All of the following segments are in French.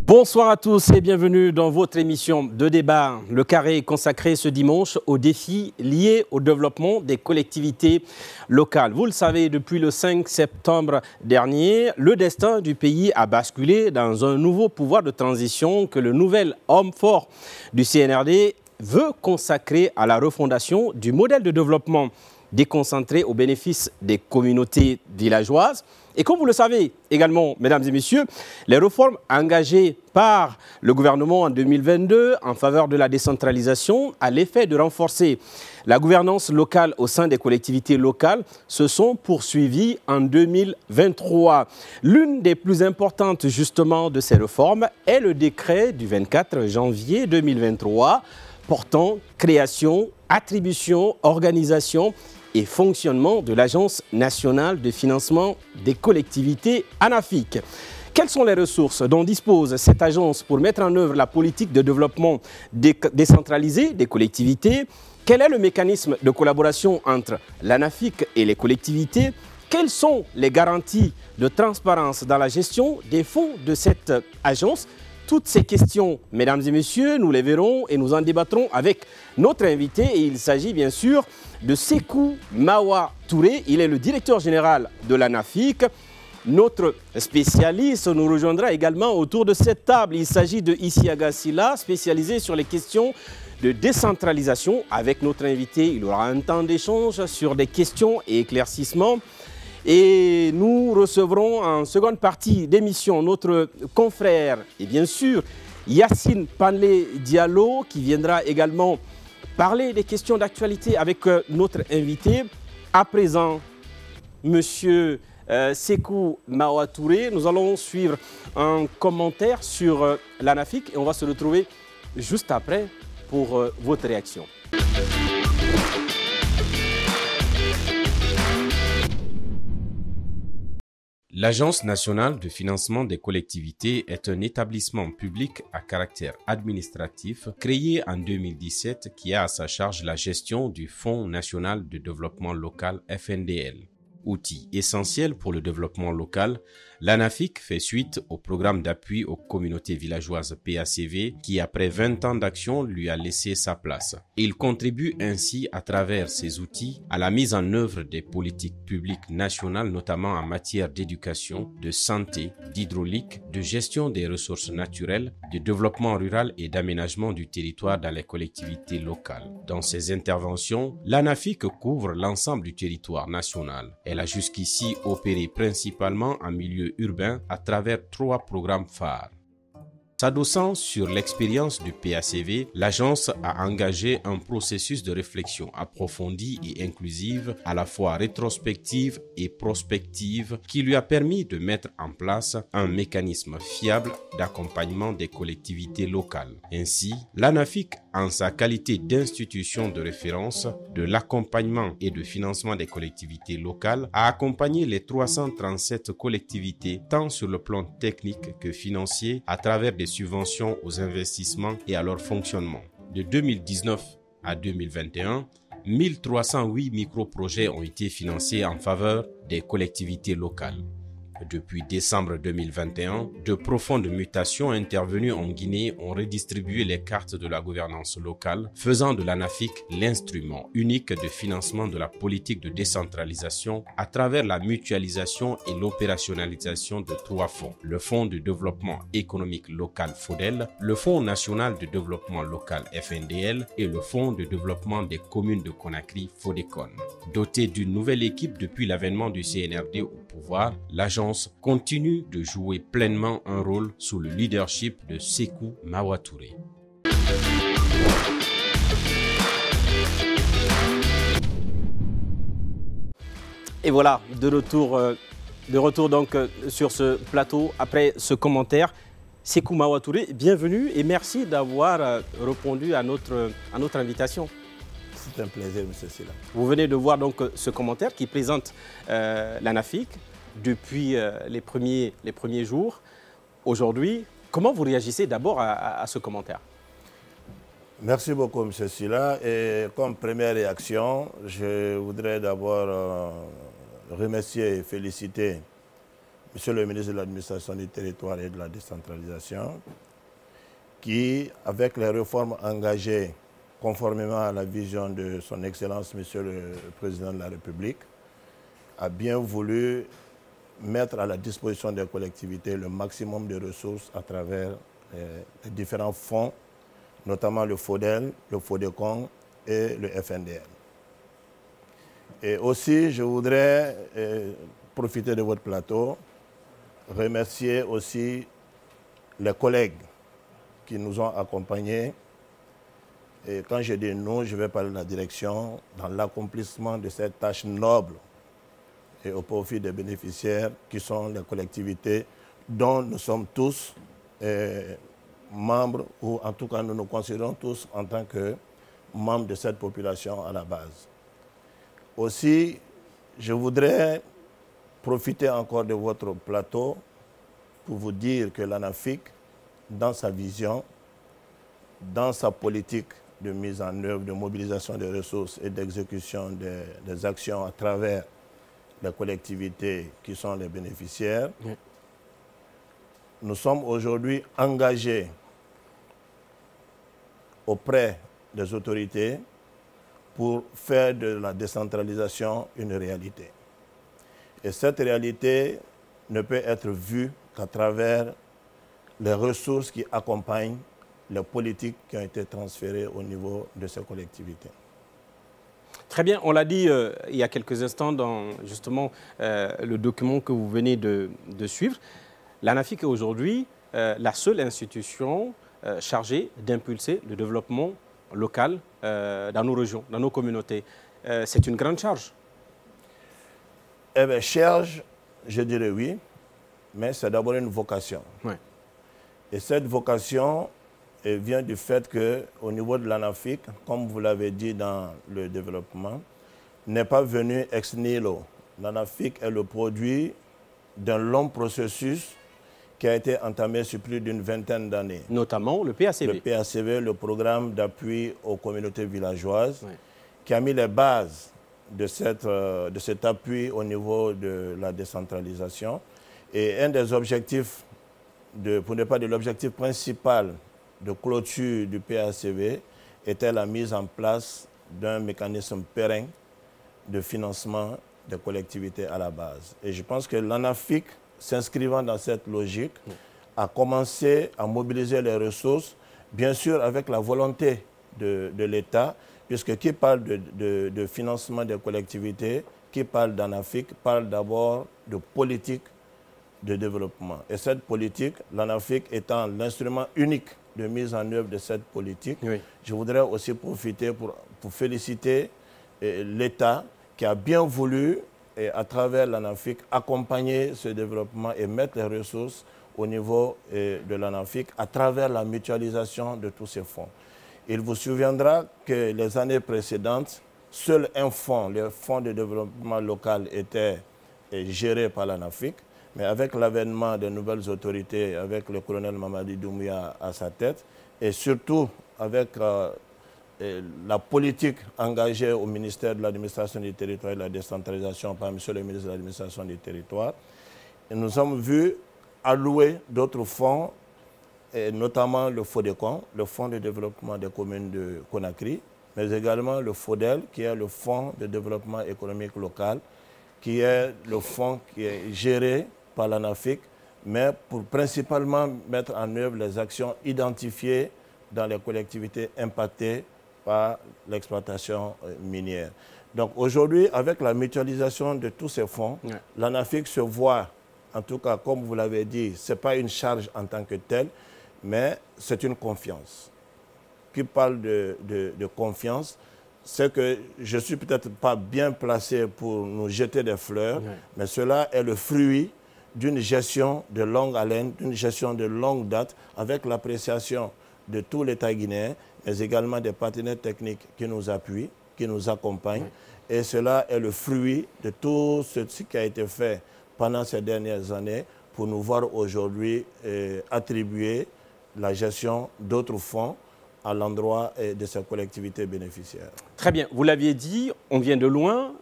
Bonsoir à tous et bienvenue dans votre émission de débat. Le carré est consacré ce dimanche aux défis liés au développement des collectivités locales. Vous le savez, depuis le 5 septembre dernier, le destin du pays a basculé dans un nouveau pouvoir de transition que le nouvel homme fort du CNRD veut consacrer à la refondation du modèle de développement déconcentré au bénéfice des communautés villageoises. Et comme vous le savez également, mesdames et messieurs, les réformes engagées par le gouvernement en 2022 en faveur de la décentralisation à l'effet de renforcer la gouvernance locale au sein des collectivités locales se sont poursuivies en 2023. L'une des plus importantes justement de ces réformes est le décret du 24 janvier 2023 portant création, attribution, organisation et fonctionnement de l'Agence nationale de financement des collectivités ANAFIC. Quelles sont les ressources dont dispose cette agence pour mettre en œuvre la politique de développement décentralisé des collectivités? Quel est le mécanisme de collaboration entre l'ANAFIC et les collectivités? Quelles sont les garanties de transparence dans la gestion des fonds de cette agence? Toutes ces questions, mesdames et messieurs, nous les verrons et nous en débattrons avec notre invité. Et il s'agit bien sûr de Sékou Mawa Touré. Il est le directeur général de l'ANAFIC. Notre spécialiste nous rejoindra également autour de cette table. Il s'agit de Isiaga Silla, spécialisé sur les questions de décentralisation. Avec notre invité, il aura un temps d'échange sur des questions et éclaircissements. Et nous recevrons en seconde partie d'émission notre confrère et bien sûr Yacine Panlé Diallo qui viendra également parler des questions d'actualité avec notre invité. À présent, monsieur Sékou Mawa Touré, nous allons suivre un commentaire sur l'ANAFIC et on va se retrouver juste après pour votre réaction. L'Agence nationale de financement des collectivités est un établissement public à caractère administratif créé en 2017 qui a à sa charge la gestion du Fonds national de développement local FNDL. Outil essentiel pour le développement local, l'ANAFIC fait suite au programme d'appui aux communautés villageoises PACV qui, après 20 ans d'action, lui a laissé sa place. Il contribue ainsi à travers ses outils à la mise en œuvre des politiques publiques nationales, notamment en matière d'éducation, de santé, d'hydraulique, de gestion des ressources naturelles, de développement rural et d'aménagement du territoire dans les collectivités locales. Dans ses interventions, l'ANAFIC couvre l'ensemble du territoire national. Elle a jusqu'ici opéré principalement en milieu urbain à travers 3 programmes phares. S'adossant sur l'expérience du PACV, l'agence a engagé un processus de réflexion approfondie et inclusive, à la fois rétrospective et prospective, qui lui a permis de mettre en place un mécanisme fiable d'accompagnement des collectivités locales. Ainsi, l'ANAFIC, en sa qualité d'institution de référence de l'accompagnement et de financement des collectivités locales, a accompagné les 337 collectivités tant sur le plan technique que financier à travers des subventions aux investissements et à leur fonctionnement. De 2019 à 2021, 1308 micro-projets ont été financés en faveur des collectivités locales. Depuis décembre 2021, de profondes mutations intervenues en Guinée ont redistribué les cartes de la gouvernance locale, faisant de l'ANAFIC l'instrument unique de financement de la politique de décentralisation à travers la mutualisation et l'opérationnalisation de 3 fonds. Le Fonds de développement économique local FODEL, le Fonds national de développement local FNDL et le Fonds de développement des communes de Conakry FODECON. Doté d'une nouvelle équipe depuis l'avènement du CNRD au pouvoir, l'agence continue de jouer pleinement un rôle sous le leadership de Sékou Mawa Touré. Et voilà, de retour donc sur ce plateau après ce commentaire. Sékou Mawa Touré, bienvenue et merci d'avoir répondu à notre invitation. C'est un plaisir, M. Silla. Vous venez de voir donc ce commentaire qui présente l'ANAFIC depuis les premiers jours. Aujourd'hui, comment vous réagissez d'abord à ce commentaire? Merci beaucoup, M. Silla. Et comme première réaction, je voudrais d'abord remercier et féliciter Monsieur le ministre de l'Administration du Territoire et de la Décentralisation, qui, avec les réformes engagées conformément à la vision de son Excellence, Monsieur le Président de la République, a bien voulu mettre à la disposition des collectivités le maximum de ressources à travers les différents fonds, notamment le FODEL, le FODECON et le FNDL. Et aussi, je voudrais profiter de votre plateau, remercier aussi les collègues qui nous ont accompagnés. Et quand je dis nous, je vais parler de la direction dans l'accomplissement de cette tâche noble et au profit des bénéficiaires qui sont les collectivités dont nous sommes tous membres, ou en tout cas nous nous considérons tous en tant que membres de cette population à la base. Aussi, je voudrais profiter encore de votre plateau pour vous dire que l'ANAFIC, dans sa vision, dans sa politique de mise en œuvre, de mobilisation des ressources et d'exécution des actions à travers les collectivités qui sont les bénéficiaires, nous sommes aujourd'hui engagés auprès des autorités pour faire de la décentralisation une réalité. Et cette réalité ne peut être vue qu'à travers les ressources qui accompagnent les politiques qui ont été transférées au niveau de ces collectivités. Très bien, on l'a dit il y a quelques instants dans justement le document que vous venez de suivre. L'ANAFIC est aujourd'hui la seule institution chargée d'impulser le développement local dans nos régions, dans nos communautés. C'est une grande charge. Eh bien, charge, je dirais oui, mais c'est d'abord une vocation. Ouais. Et cette vocation vient du fait qu'au niveau de l'ANAFIC, comme vous l'avez dit dans le développement, n'est pas venu ex nihilo. L'ANAFIC est le produit d'un long processus qui a été entamé sur plus d'une vingtaine d'années. Notamment le PACV. Le PACV, le programme d'appui aux communautés villageoises, Ouais. qui a mis les bases de cet appui au niveau de la décentralisation. Et un des objectifs, pour ne pas dire l'objectif principal de clôture du PACV, était la mise en place d'un mécanisme pérenne de financement des collectivités à la base. Et je pense que l'ANAFIC, s'inscrivant dans cette logique, a commencé à mobiliser les ressources, bien sûr avec la volonté de l'État, puisque qui parle de financement des collectivités, qui parle d'ANAFIC, parle d'abord de politique de développement. Et cette politique, l'ANAFIC étant l'instrument unique de mise en œuvre de cette politique, oui. Je voudrais aussi profiter pour féliciter l'État qui a bien voulu, et à travers l'ANAFIC, accompagner ce développement et mettre les ressources au niveau de l'ANAFIC à travers la mutualisation de tous ces fonds. Il vous souviendra que les années précédentes, seul un fonds, le fonds de développement local, était géré par l'ANAFIC, mais avec l'avènement de nouvelles autorités, avec le colonel Mamadi Doumbouya à sa tête, et surtout avec la politique engagée au ministère de l'Administration du Territoire et de la Décentralisation par M. le ministre de l'Administration du Territoire, nous sommes vus allouer d'autres fonds, et notamment le FODECON, le Fonds de développement des communes de Conakry, mais également le FODEL, qui est le Fonds de développement économique local, qui est le fonds qui est géré par l'ANAFIC, mais pour principalement mettre en œuvre les actions identifiées dans les collectivités impactées par l'exploitation minière. Donc aujourd'hui, avec la mutualisation de tous ces fonds, ouais. L'ANAFIC se voit, en tout cas comme vous l'avez dit, ce n'est pas une charge en tant que telle, mais c'est une confiance. Qui parle de confiance, c'est que je ne suis peut-être pas bien placé pour nous jeter des fleurs, ouais. Mais cela est le fruit d'une gestion de longue haleine, d'une gestion de longue date, avec l'appréciation de tout l'État guinéen, mais également des partenaires techniques qui nous appuient, qui nous accompagnent. Oui. Et cela est le fruit de tout ce qui a été fait pendant ces dernières années pour nous voir aujourd'hui attribuer la gestion d'autres fonds à l'endroit de ces collectivités bénéficiaires. Très bien, vous l'aviez dit, on vient de loin,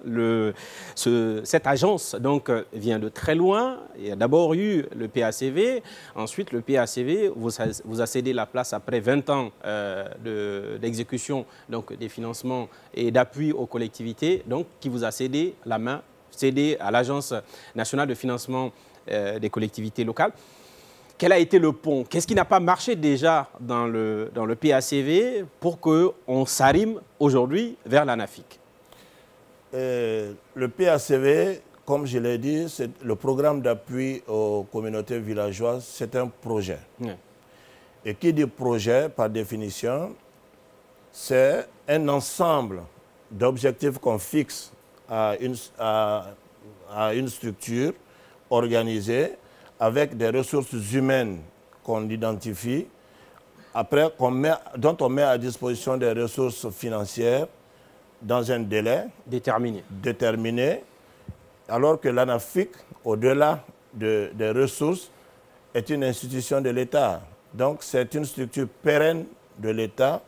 cette agence donc, vient de très loin. Il y a d'abord eu le PACV, ensuite le PACV vous a cédé la place après 20 ans d'exécution donc, des financements et d'appui aux collectivités, donc, qui vous a cédé la main, cédé à l'Agence nationale de financement des collectivités locales. Quel a été le pont? Qu'est-ce qui n'a pas marché déjà dans le PACV pour qu'on s'arrime aujourd'hui vers l'ANAFIC? Le PACV, comme je l'ai dit, c'est le programme d'appui aux communautés villageoises, c'est un projet. Oui. Et qui dit projet, par définition, c'est un ensemble d'objectifs qu'on fixe à une structure organisée avec des ressources humaines qu'on identifie, après dont on met à disposition des ressources financières dans un délai déterminé, alors que l'ANAFIC, au-delà des ressources, est une institution de l'État. Donc c'est une structure pérenne de l'État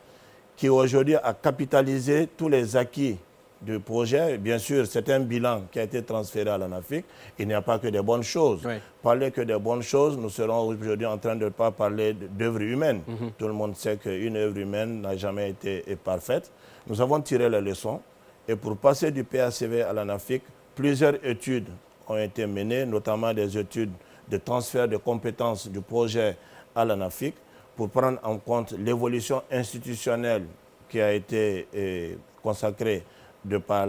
qui aujourd'hui a capitalisé tous les acquis du projet. Bien sûr, c'est un bilan qui a été transféré à l'ANAFIC. Il n'y a pas que des bonnes choses. Oui. Parler que des bonnes choses, nous serons aujourd'hui en train de ne pas parler d'œuvres humaines. Tout le monde sait qu'une œuvre humaine n'a jamais été parfaite. Nous avons tiré les leçons. Et pour passer du PACV à l'ANAFIC, plusieurs études ont été menées, notamment des études de transfert de compétences du projet à l'ANAFIC, pour prendre en compte l'évolution institutionnelle qui a été consacrée de par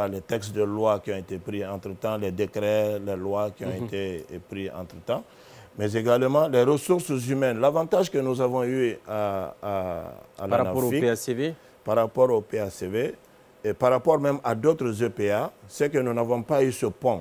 les textes de loi qui ont été pris entre-temps, les décrets, les lois qui ont été pris entre-temps, mais également les ressources humaines. L'avantage que nous avons eu à par rapport au PACV, par rapport au PACV et par rapport même à d'autres EPA, c'est que nous n'avons pas eu ce pont,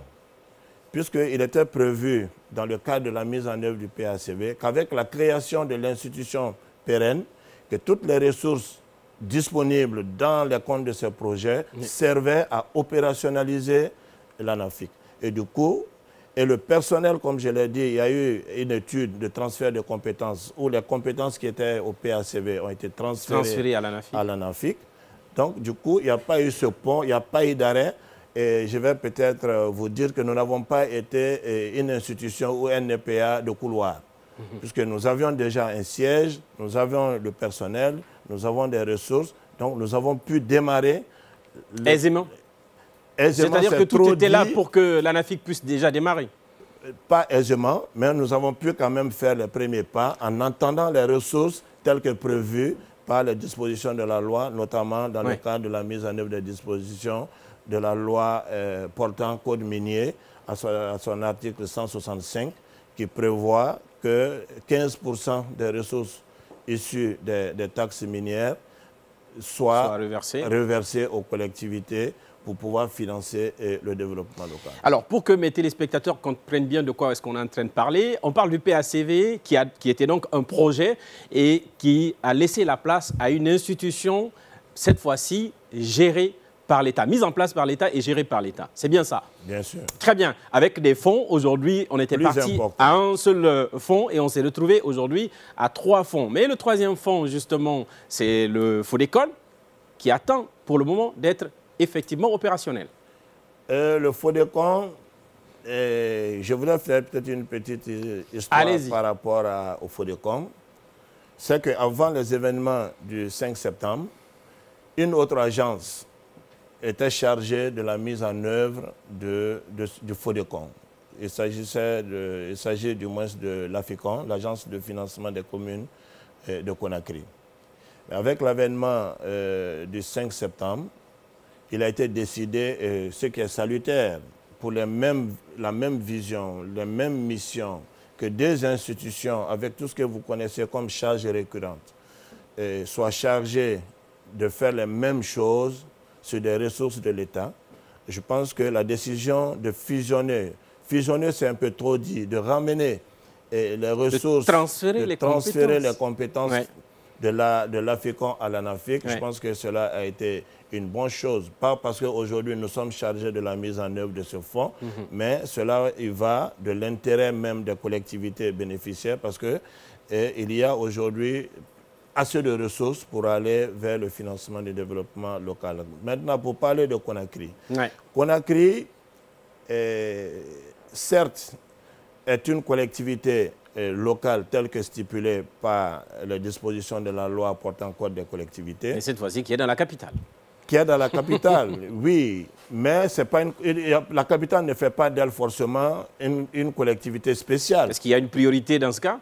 puisqu'il était prévu dans le cadre de la mise en œuvre du PACV qu'avec la création de l'institution pérenne, que toutes les ressources disponibles dans les comptes de ce projet servaient à opérationnaliser l'ANAFIC. Et du coup, le personnel, comme je l'ai dit, il y a eu une étude de transfert de compétences où les compétences qui étaient au PACV ont été transférées à l'ANAFIC. Donc, du coup, il n'y a pas eu ce pont, il n'y a pas eu d'arrêt. Et je vais peut-être vous dire que nous n'avons pas été une institution ou un EPA de couloir. Puisque nous avions déjà un siège, nous avions le personnel, nous avons des ressources, donc nous avons pu démarrer aisément. C'est-à-dire que tout était là pour que l'ANAFIC puisse déjà démarrer. Pas aisément, mais nous avons pu quand même faire les premiers pas en entendant les ressources telles que prévues par les dispositions de la loi, notamment dans le cadre de la mise en œuvre des dispositions de la loi portant code minier à son article 165 qui prévoit que 15% des ressources issues des taxes minières soient reversées aux collectivités pour pouvoir financer le développement local. Alors, pour que mes téléspectateurs comprennent bien de quoi est-ce qu'on est en train de parler, on parle du PACV qui était donc un projet et qui a laissé la place à une institution, cette fois-ci gérée par l'État, mise en place par l'État et gérée par l'État. C'est bien ça? Bien sûr. Très bien. Avec des fonds, aujourd'hui, on était parti à un seul fonds et on s'est retrouvé aujourd'hui à 3 fonds. Mais le 3e fonds, justement, c'est le FODECON qui attend pour le moment d'être effectivement opérationnel. Le FODECON, je voudrais faire peut-être une petite histoire par rapport au FODECON. C'est qu'avant les événements du 5 septembre, une autre agence était chargée de la mise en œuvre du FODECON. Il s'agit du moins de l'AFICON, l'Agence de financement des communes de Conakry. Mais avec l'avènement du 5 septembre, il a été décidé, ce qui est salutaire, pour la même vision, les mêmes missions, que des institutions, avec tout ce que vous connaissez comme charges récurrentes, soient chargées de faire les mêmes choses sur des ressources de l'État. Je pense que la décision de fusionner c'est un peu trop dit, de ramener les ressources, de transférer les compétences de l'AFICON à l'ANAFIC, je pense que cela a été une bonne chose. Pas parce qu'aujourd'hui nous sommes chargés de la mise en œuvre de ce fonds, mais cela il va de l'intérêt même des collectivités bénéficiaires parce qu'il y a aujourd'hui assez de ressources pour aller vers le financement du développement local. Maintenant, pour parler de Conakry. Ouais. Conakry, certes, est une collectivité locale telle que stipulée par les dispositions de la loi portant code des collectivités. Et cette fois-ci, qui est dans la capitale. Qui est dans la capitale, oui, mais c'est pas la capitale ne fait pas d'elle forcément une collectivité spéciale. Est-ce qu'il y a une priorité dans ce cas?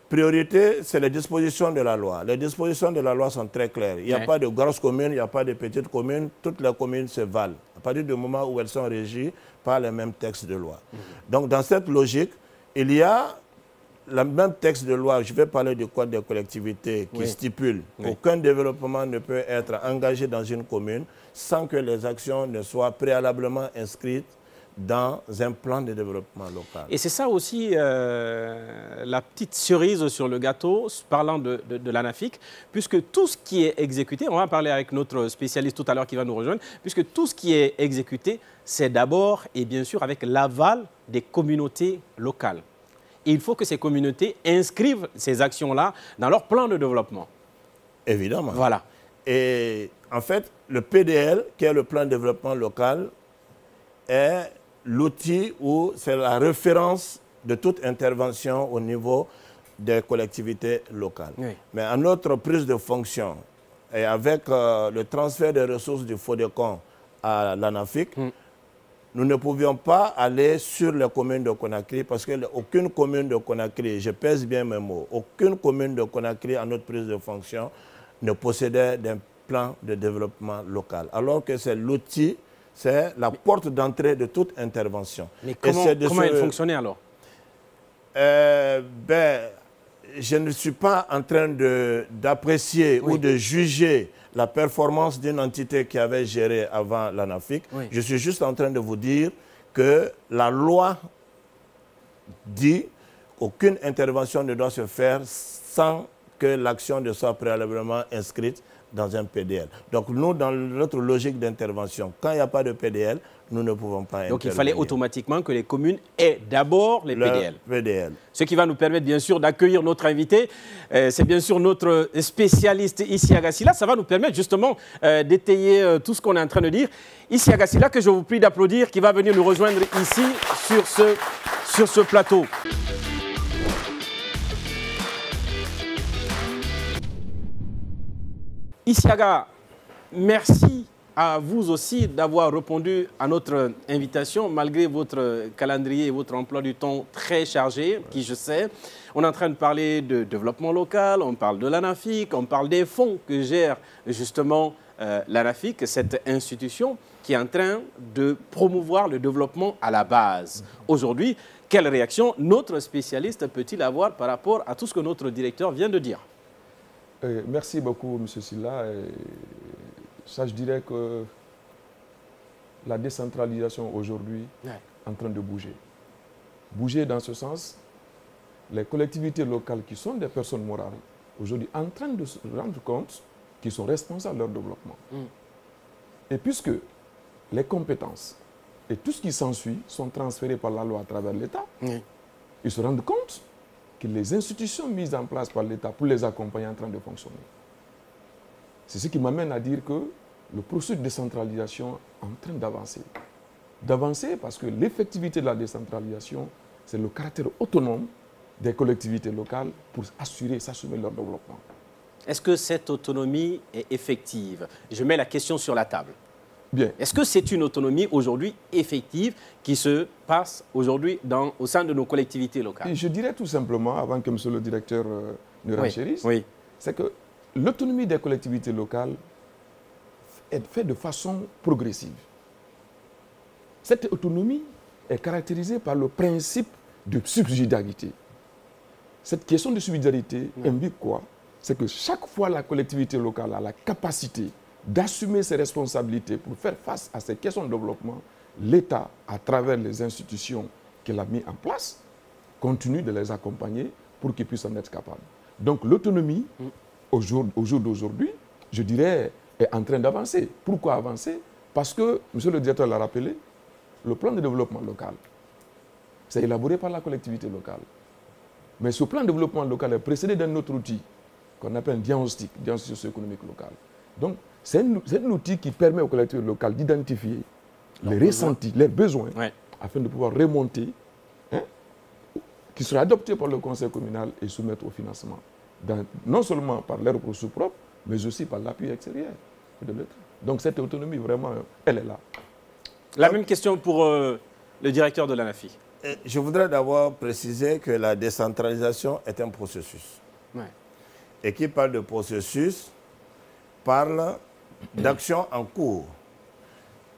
Priorité, c'est les dispositions de la loi. Les dispositions de la loi sont très claires. Il n'y a pas de grosses communes, il n'y a pas de petites communes. Toutes les communes se valent, à partir du moment où elles sont régies par les mêmes textes de loi. Donc, dans cette logique, il y a le même texte de loi, je vais parler du Code des collectivités, qui stipule qu'aucun développement ne peut être engagé dans une commune sans que les actions ne soient préalablement inscrites dans un plan de développement local. Et c'est ça aussi la petite cerise sur le gâteau, parlant de l'ANAFIC, puisque tout ce qui est exécuté, on va parler avec notre spécialiste tout à l'heure qui va nous rejoindre, puisque tout ce qui est exécuté, c'est d'abord et bien sûr avec l'aval des communautés locales. Et il faut que ces communautés inscrivent ces actions-là dans leur plan de développement. Évidemment. Voilà. Et en fait, le PDL, qui est le plan de développement local, est l'outil où c'est la référence de toute intervention au niveau des collectivités locales. Oui. Mais à notre prise de fonction et avec le transfert des ressources du FODECON à l'ANAFIC, nous ne pouvions pas aller sur les communes de Conakry parce qu'aucune commune de Conakry, je pèse bien mes mots, aucune commune de Conakry à notre prise de fonction ne possédait d'un plan de développement local. Alors que c'est l'outil, c'est la porte d'entrée de toute intervention. Mais comment il fonctionnait alors? Je ne suis pas en train d'apprécier ou de juger la performance d'une entité qui avait géré avant l'ANAFIC. Je suis juste en train de vous dire que la loi dit qu'aucune intervention ne doit se faire sans que l'action ne soit préalablement inscrite dans un PDL. Donc nous, dans notre logique d'intervention, quand il n'y a pas de PDL, nous ne pouvons pas intervenir. Donc il fallait automatiquement que les communes aient d'abord les PDL. Ce qui va nous permettre bien sûr d'accueillir notre invité. C'est bien sûr notre spécialiste Isiaga Sylla. Ça va nous permettre justement d'étayer tout ce qu'on est en train de dire. Isiaga Sylla, que je vous prie d'applaudir, qui va venir nous rejoindre ici sur ce plateau. Isiaga, merci à vous aussi d'avoir répondu à notre invitation, malgré votre calendrier et votre emploi du temps très chargé, qui je sais. On est en train de parler de développement local, on parle de l'ANAFIC, on parle des fonds que gère justement l'ANAFIC, cette institution qui est en train de promouvoir le développement à la base. Aujourd'hui, quelle réaction notre spécialiste peut-il avoir par rapport à tout ce que notre directeur vient de dire? Merci beaucoup, M. Sylla. Ça, je dirais que la décentralisation aujourd'hui est en train de bouger. Bouger dans ce sens, les collectivités locales qui sont des personnes morales, aujourd'hui en train de se rendre compte qu'ils sont responsables de leur développement. Et puisque les compétences et tout ce qui s'ensuit sont transférés par la loi à travers l'État, ils se rendent compte que les institutions mises en place par l'État pour les accompagner en train de fonctionner. C'est ce qui m'amène à dire que le processus de décentralisation est en train d'avancer. D'avancer parce que l'effectivité de la décentralisation, c'est le caractère autonome des collectivités locales pour s'assumer leur développement. Est-ce que cette autonomie est effective? Je mets la question sur la table. Bien. Est-ce que c'est une autonomie aujourd'hui effective qui se passe aujourd'hui au sein de nos collectivités locales? Et je dirais tout simplement, avant que M. le directeur ne renchérisse, c'est que l'autonomie des collectivités locales est faite de façon progressive. Cette autonomie est caractérisée par le principe de subsidiarité. Cette question de subsidiarité implique quoi? C'est que chaque fois la collectivité locale a la capacité d'assumer ses responsabilités pour faire face à ces questions de développement, l'État, à travers les institutions qu'il a mises en place, continue de les accompagner pour qu'ils puissent en être capables. Donc l'autonomie, au jour d'aujourd'hui, je dirais, est en train d'avancer. Pourquoi avancer? Parce que, M. le directeur l'a rappelé, le plan de développement local, c'est élaboré par la collectivité locale. Mais ce plan de développement local est précédé d'un autre outil qu'on appelle un diagnostic socio-économique local. Donc, c'est un outil qui permet aux collectivités locales d'identifier les ressentis, les besoins, afin de pouvoir remonter, qui sera adopté par le conseil communal et soumettre au financement, non seulement par leurs ressources propres, mais aussi par l'appui extérieur de l'État. Donc cette autonomie, vraiment, elle est là. La même question pour le directeur de l'ANAFIC. Je voudrais d'abord préciser que la décentralisation est un processus. Et qui parle de processus, parle d'action en cours.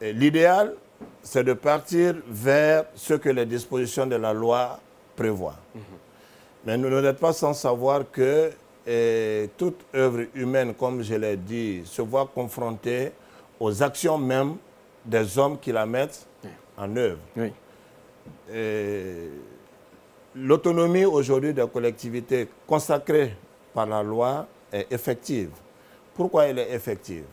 L'idéal, c'est de partir vers ce que les dispositions de la loi prévoient. Mais nous n'êtes pas sans savoir que toute œuvre humaine, comme je l'ai dit, se voit confrontée aux actions même des hommes qui la mettent en œuvre. L'autonomie aujourd'hui des collectivités consacrée par la loi est effective. Pourquoi elle est effective?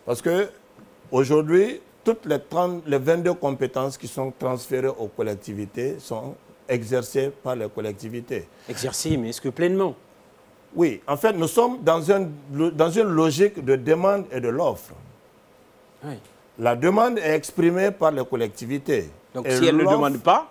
Parce qu'aujourd'hui, toutes les 22 compétences qui sont transférées aux collectivités sont exercées par les collectivités. Exercées, mais est-ce que pleinement? Oui, en fait, nous sommes dans une logique de demande et de l'offre. La demande est exprimée par les collectivités. Donc si elles ne demandent pas?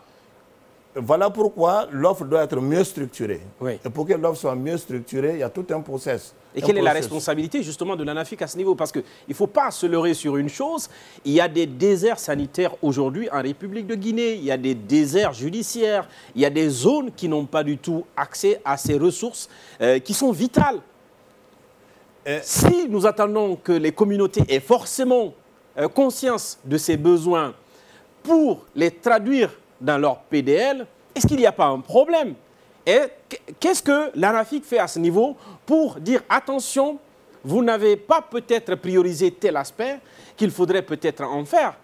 Voilà pourquoi l'offre doit être mieux structurée. Et pour que l'offre soit mieux structurée, il y a tout un process. Et quelle est la responsabilité justement de l'ANAFIC à ce niveau? Parce qu'il ne faut pas se leurrer sur une chose, il y a des déserts sanitaires aujourd'hui en République de Guinée, il y a des déserts judiciaires, il y a des zones qui n'ont pas du tout accès à ces ressources qui sont vitales. Si nous attendons que les communautés aient forcément conscience de ces besoins pour les traduire dans leur PDL, est-ce qu'il n'y a pas un problème? Et qu'est-ce que l'ANAFIC fait à ce niveau pour dire attention, vous n'avez pas peut-être priorisé tel aspect qu'il faudrait peut-être en faire?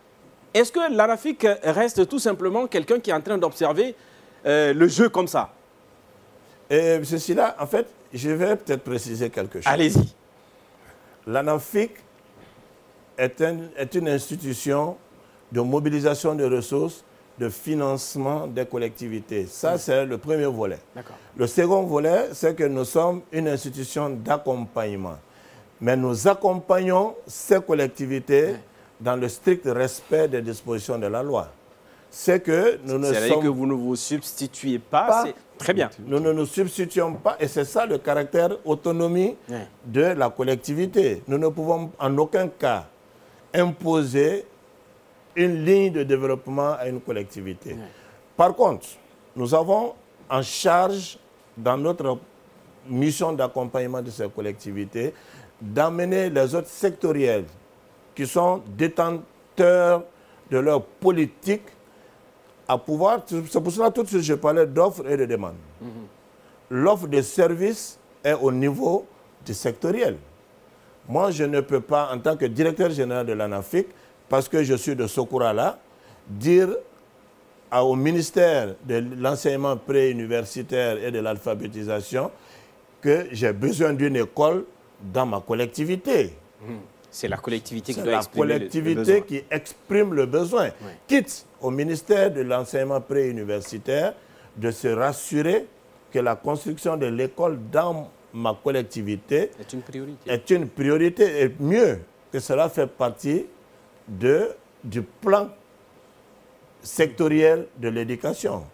Est-ce que l'ANAFIC reste tout simplement quelqu'un qui est en train d'observer le jeu comme ça? Ceci là, en fait, je vais peut-être préciser quelque chose. Allez-y. L'ANAFIC est une institution de mobilisation de ressources, de financement des collectivités. Ça, c'est le premier volet. Le second volet, c'est que nous sommes une institution d'accompagnement. Mais nous accompagnons ces collectivités dans le strict respect des dispositions de la loi. C'est que nous ne sommes... C'est-à-dire que vous ne vous substituez pas, c'est très bien. Nous ne nous substituons pas, et c'est ça le caractère autonomie de la collectivité. Nous ne pouvons en aucun cas imposer une ligne de développement à une collectivité. Par contre, nous avons en charge, dans notre mission d'accompagnement de ces collectivités, d'amener les autres sectoriels qui sont détenteurs de leur politique à pouvoir... C'est pour cela tout de suite je parlais d'offres et de demandes. L'offre de services est au niveau du sectoriel. Moi, je ne peux pas, en tant que directeur général de l'ANAFIC, parce que je suis de Sokoura-là, dire au ministère de l'enseignement pré-universitaire et de l'alphabétisation que j'ai besoin d'une école dans ma collectivité. C'est la collectivité qui doit exprimer le besoin. C'est la collectivité qui exprime le besoin. Quitte au ministère de l'enseignement pré-universitaire de se rassurer que la construction de l'école dans ma collectivité est une priorité. Et mieux que cela fait partie du plan sectoriel de l'éducation.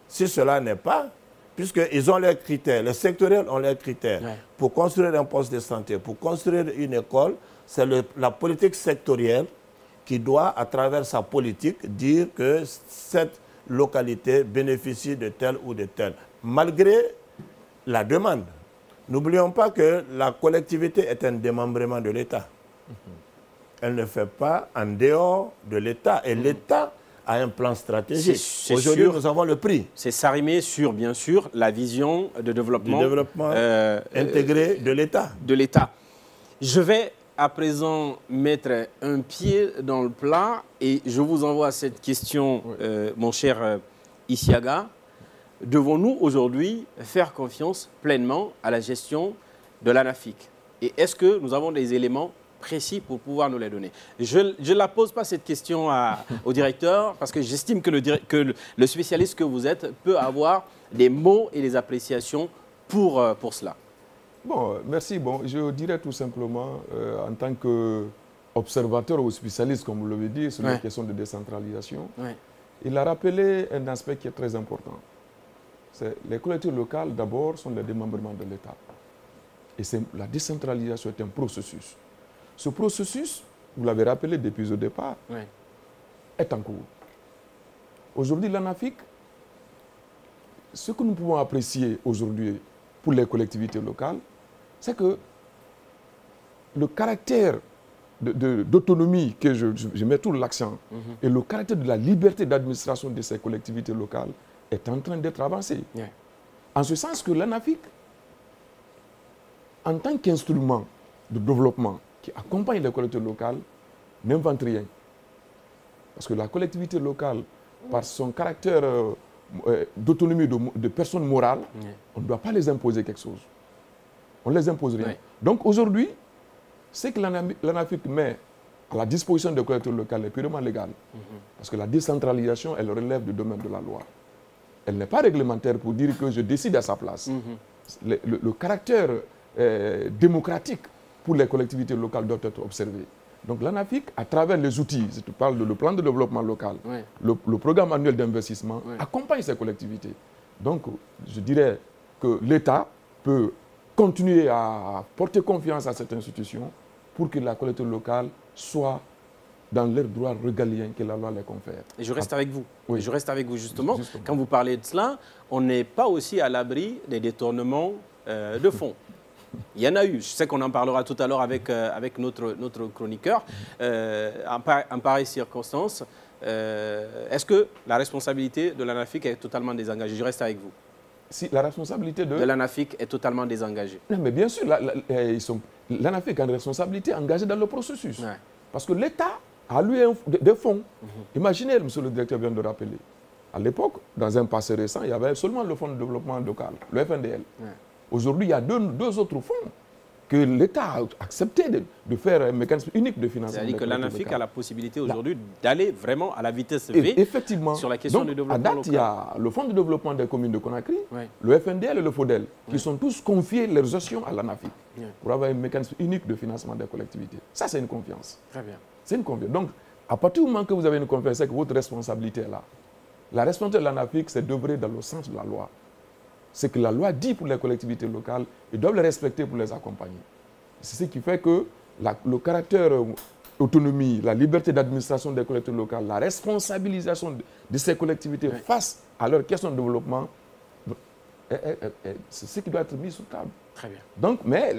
Si cela n'est pas, puisqu'ils ont leurs critères, les sectoriels ont leurs critères, pour construire un poste de santé, pour construire une école, c'est la politique sectorielle qui doit, à travers sa politique, dire que cette localité bénéficie de tel ou de tel, malgré la demande. N'oublions pas que la collectivité est un démembrement de l'État. Elle ne fait pas en dehors de l'État. Et l'État a un plan stratégique. Aujourd'hui, nous avons le prix. C'est s'arrimer sur, bien sûr, la vision de développement, intégré de l'État. Je vais à présent mettre un pied dans le plat et je vous envoie cette question, mon cher Isiaga. Devons-nous aujourd'hui faire confiance pleinement à la gestion de l'ANAFIC? Et est-ce que nous avons des éléments précis pour pouvoir nous les donner? Je ne la pose pas cette question au directeur parce que j'estime que le spécialiste que vous êtes peut avoir des mots et des appréciations pour cela. Bon, merci. Bon, je dirais tout simplement, en tant qu'observateur ou spécialiste, comme vous l'avez dit, sur les questions de décentralisation, il a rappelé un aspect qui est très important. Les collectivités locales, d'abord, sont les démembrements de l'État. Et la décentralisation est un processus. Ce processus, vous l'avez rappelé depuis le départ, est en cours. Aujourd'hui, l'ANAFIC, ce que nous pouvons apprécier aujourd'hui pour les collectivités locales, c'est que le caractère d'autonomie que je mets tout l'accent et le caractère de la liberté d'administration de ces collectivités locales est en train d'être avancé. En ce sens que l'ANAFIC, en tant qu'instrument de développement qui accompagne les collectivités locales, n'invente rien. Parce que la collectivité locale, par son caractère d'autonomie de personnes morales, on ne doit pas les imposer quelque chose. On ne les impose rien. Donc aujourd'hui, ce que l'ANAFIC met à la disposition des collectivités locales est purement légal. Parce que la décentralisation, elle relève du domaine de la loi. Elle n'est pas réglementaire pour dire que je décide à sa place. Le caractère démocratique pour les collectivités locales doit être observé. Donc l'ANAFIC, à travers les outils, si tu parles de le plan de développement local, le programme annuel d'investissement, accompagne ces collectivités. Donc je dirais que l'État peut continuer à porter confiance à cette institution pour que la collectivité locale soit dans leurs droits régaliens que la loi les confère. Et je reste avec vous. Je reste avec vous justement. Quand vous parlez de cela, on n'est pas aussi à l'abri des détournements de fonds. Il y en a eu. Je sais qu'on en parlera tout à l'heure avec notre chroniqueur. En pareille circonstance, est-ce que la responsabilité de l'ANAFIC est totalement désengagée? Je reste avec vous. Si la responsabilité de l'ANAFIC est totalement désengagée. Non, mais bien sûr, l'ANAFIC a une responsabilité engagée dans le processus. Parce que l'État a lui des fonds. Imaginez, monsieur le directeur vient de rappeler, à l'époque, dans un passé récent, il y avait seulement le Fonds de développement local, le FNDL. Aujourd'hui, il y a deux autres fonds que l'État a accepté de faire un mécanisme unique de financement. C'est-à-dire que l'ANAFIC a la possibilité aujourd'hui d'aller vraiment à la vitesse V sur la question du développement local. Il y a le Fonds de développement des communes de Conakry, le FNDL et le FODEL, qui sont tous confiés leur gestion à l'ANAFIC pour avoir un mécanisme unique de financement des collectivités. Ça, c'est une confiance. Très bien. C'est une confiance. Donc, à partir du moment que vous avez une confiance, c'est que votre responsabilité est là. La responsabilité de l'ANAFIC, c'est d'œuvrer dans le sens de la loi. C'est que la loi dit pour les collectivités locales, ils doivent les respecter pour les accompagner. C'est ce qui fait que le caractère autonomie, la liberté d'administration des collectivités locales, la responsabilisation de ces collectivités face à leurs questions de développement, c'est ce qui doit être mis sur table. Très bien. Donc, mais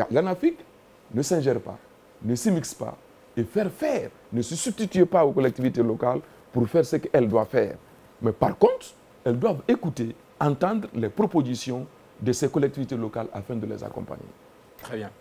l'ANAFIC ne s'ingère pas, ne s'immixe pas, et ne se substitue pas aux collectivités locales pour faire ce qu'elles doivent faire. Mais par contre, elles doivent écouter, entendre les propositions de ces collectivités locales afin de les accompagner. Très bien.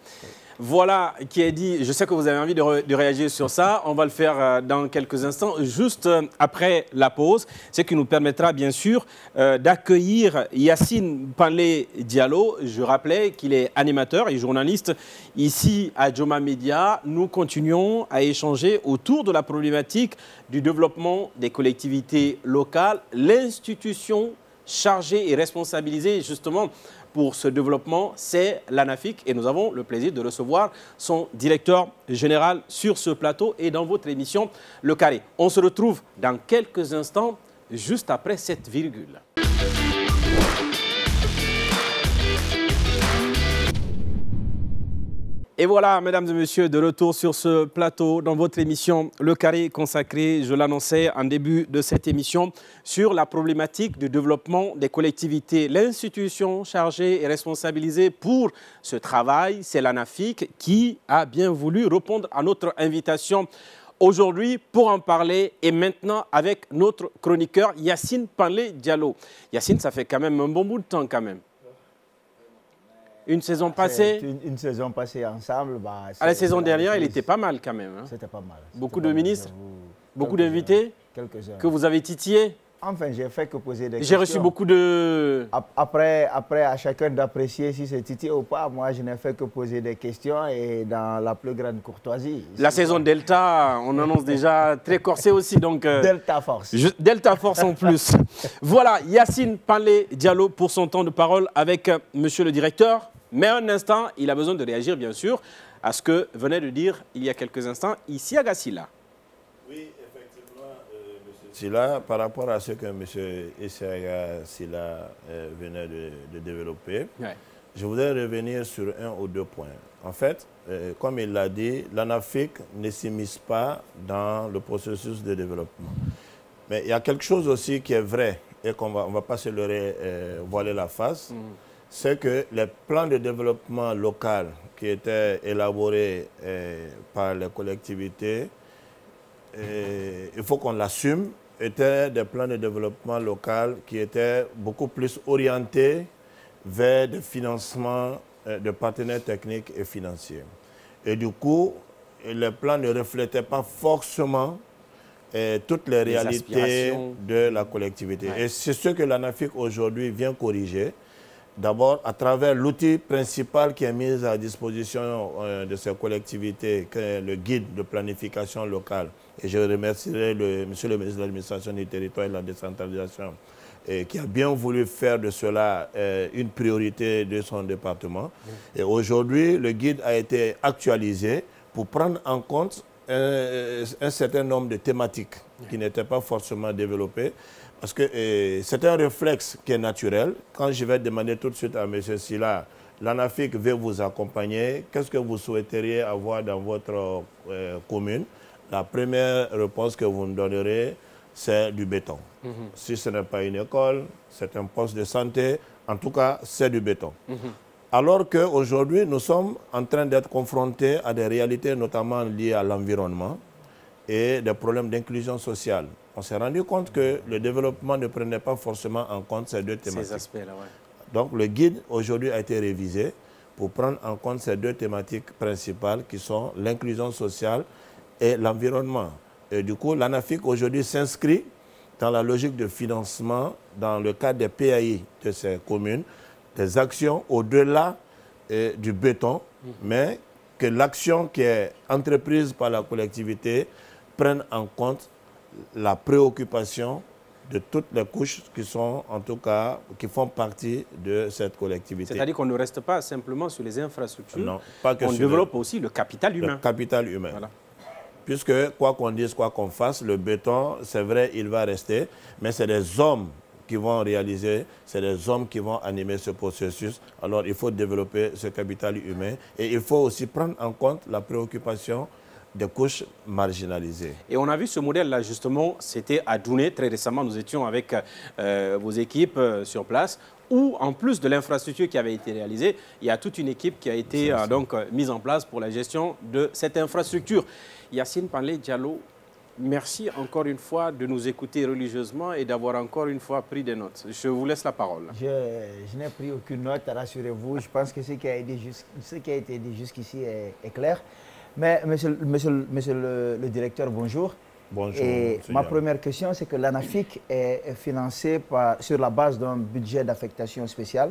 Voilà qui est dit. Je sais que vous avez envie de réagir sur ça. On va le faire dans quelques instants, juste après la pause, ce qui nous permettra bien sûr d'accueillir Yacine Panlé Diallo. Je rappelais qu'il est animateur et journaliste ici à Joma Média. Nous continuons à échanger autour de la problématique du développement des collectivités locales, l'institution chargée et responsabilisée justement pour ce développement, c'est l'ANAFIC et nous avons le plaisir de recevoir son directeur général sur ce plateau et dans votre émission Le Carré. On se retrouve dans quelques instants, juste après cette virgule. Et voilà, mesdames et messieurs, de retour sur ce plateau dans votre émission Le Carré consacré, je l'annonçais en début de cette émission, sur la problématique du développement des collectivités. L'institution chargée et responsabilisée pour ce travail, c'est l'ANAFIC qui a bien voulu répondre à notre invitation aujourd'hui pour en parler et maintenant avec notre chroniqueur Yacine Panlé Diallo. Yacine, ça fait quand même un bon bout de temps quand même. Une saison passée. Une saison passée ensemble. La saison dernière, il était pas mal quand même. Hein. C'était pas mal. Beaucoup de ministres, beaucoup d'invités que vous avez titillés. Enfin, j'ai fait que poser des questions. J'ai reçu beaucoup de... Après, à chacun d'apprécier si c'est titillé ou pas. Moi, je n'ai fait que poser des questions et dans la plus grande courtoisie. La saison Delta, on annonce déjà très corsée aussi. Donc, Delta Force. Delta Force en plus. Voilà, Yacine Panlé Diallo pour son temps de parole avec monsieur le directeur. Mais un instant, il a besoin de réagir, bien sûr, à ce que venait de dire il y a quelques instants Isiaga Silla. Oui, effectivement, M. Silla, par rapport à ce que M. Isiaga Silla venait de développer, je voudrais revenir sur un ou deux points. En fait, comme il l'a dit, l'ANAFIC ne s'immisce pas dans le processus de développement. Mais il y a quelque chose aussi qui est vrai et qu'on on va pas se leurrer, voiler la face, c'est que les plans de développement local qui étaient élaborés par les collectivités, il faut qu'on l'assume, étaient des plans de développement local qui étaient beaucoup plus orientés vers des financements de partenaires techniques et financiers. Et du coup, les plans ne reflétaient pas forcément toutes les réalités de la collectivité. Ouais. Et c'est ce que l'ANAFIC aujourd'hui vient corriger. D'abord, à travers l'outil principal qui est mis à disposition de ces collectivités, qui est le guide de planification locale. Et je remercierai monsieur le ministre de l'Administration du Territoire et de la Décentralisation, qui a bien voulu faire de cela une priorité de son département. Et aujourd'hui, le guide a été actualisé pour prendre en compte un certain nombre de thématiques qui n'étaient pas forcément développées. Parce que c'est un réflexe qui est naturel. Quand je vais demander tout de suite à M. Silla, l'ANAFIC veut vous accompagner, qu'est-ce que vous souhaiteriez avoir dans votre commune? La première réponse que vous me donnerez, c'est du béton. Si ce n'est pas une école, c'est un poste de santé, en tout cas, c'est du béton. Alors qu'aujourd'hui, nous sommes en train d'être confrontés à des réalités notamment liées à l'environnement et des problèmes d'inclusion sociale. On s'est rendu compte que le développement ne prenait pas forcément en compte ces deux thématiques. Ces aspects-là, ouais. Donc le guide aujourd'hui a été révisé pour prendre en compte ces deux thématiques principales qui sont l'inclusion sociale et l'environnement. Et du coup, l'ANAFIC aujourd'hui s'inscrit dans la logique de financement dans le cadre des PAI de ces communes, des actions au-delà du béton, mais que l'action qui est entreprise par la collectivité prenne en compte la préoccupation de toutes les couches qui sont, en tout cas, qui font partie de cette collectivité. C'est-à-dire qu'on ne reste pas simplement sur les infrastructures, non, pas que on développe aussi le capital humain. Le capital humain. Voilà. Puisque, quoi qu'on dise, quoi qu'on fasse, le béton, c'est vrai, il va rester, mais c'est des hommes qui vont réaliser, c'est des hommes qui vont animer ce processus. Alors, il faut développer ce capital humain et il faut aussi prendre en compte la préoccupation des couches marginalisées. Et on a vu ce modèle-là, justement, c'était à Douné. Très récemment, nous étions avec vos équipes sur place, où, en plus de l'infrastructure qui avait été réalisée, il y a toute une équipe qui a été mise en place pour la gestion de cette infrastructure. Yacine Panlé-Diallo, merci encore une fois de nous écouter religieusement et d'avoir encore une fois pris des notes. Je vous laisse la parole. Je n'ai pris aucune note, rassurez-vous. Je pense que ce qui a été dit jusqu'ici est clair. Mais monsieur le directeur, bonjour. Bonjour. Et ma première question, c'est que l'ANAFIC est financée sur la base d'un budget d'affectation spéciale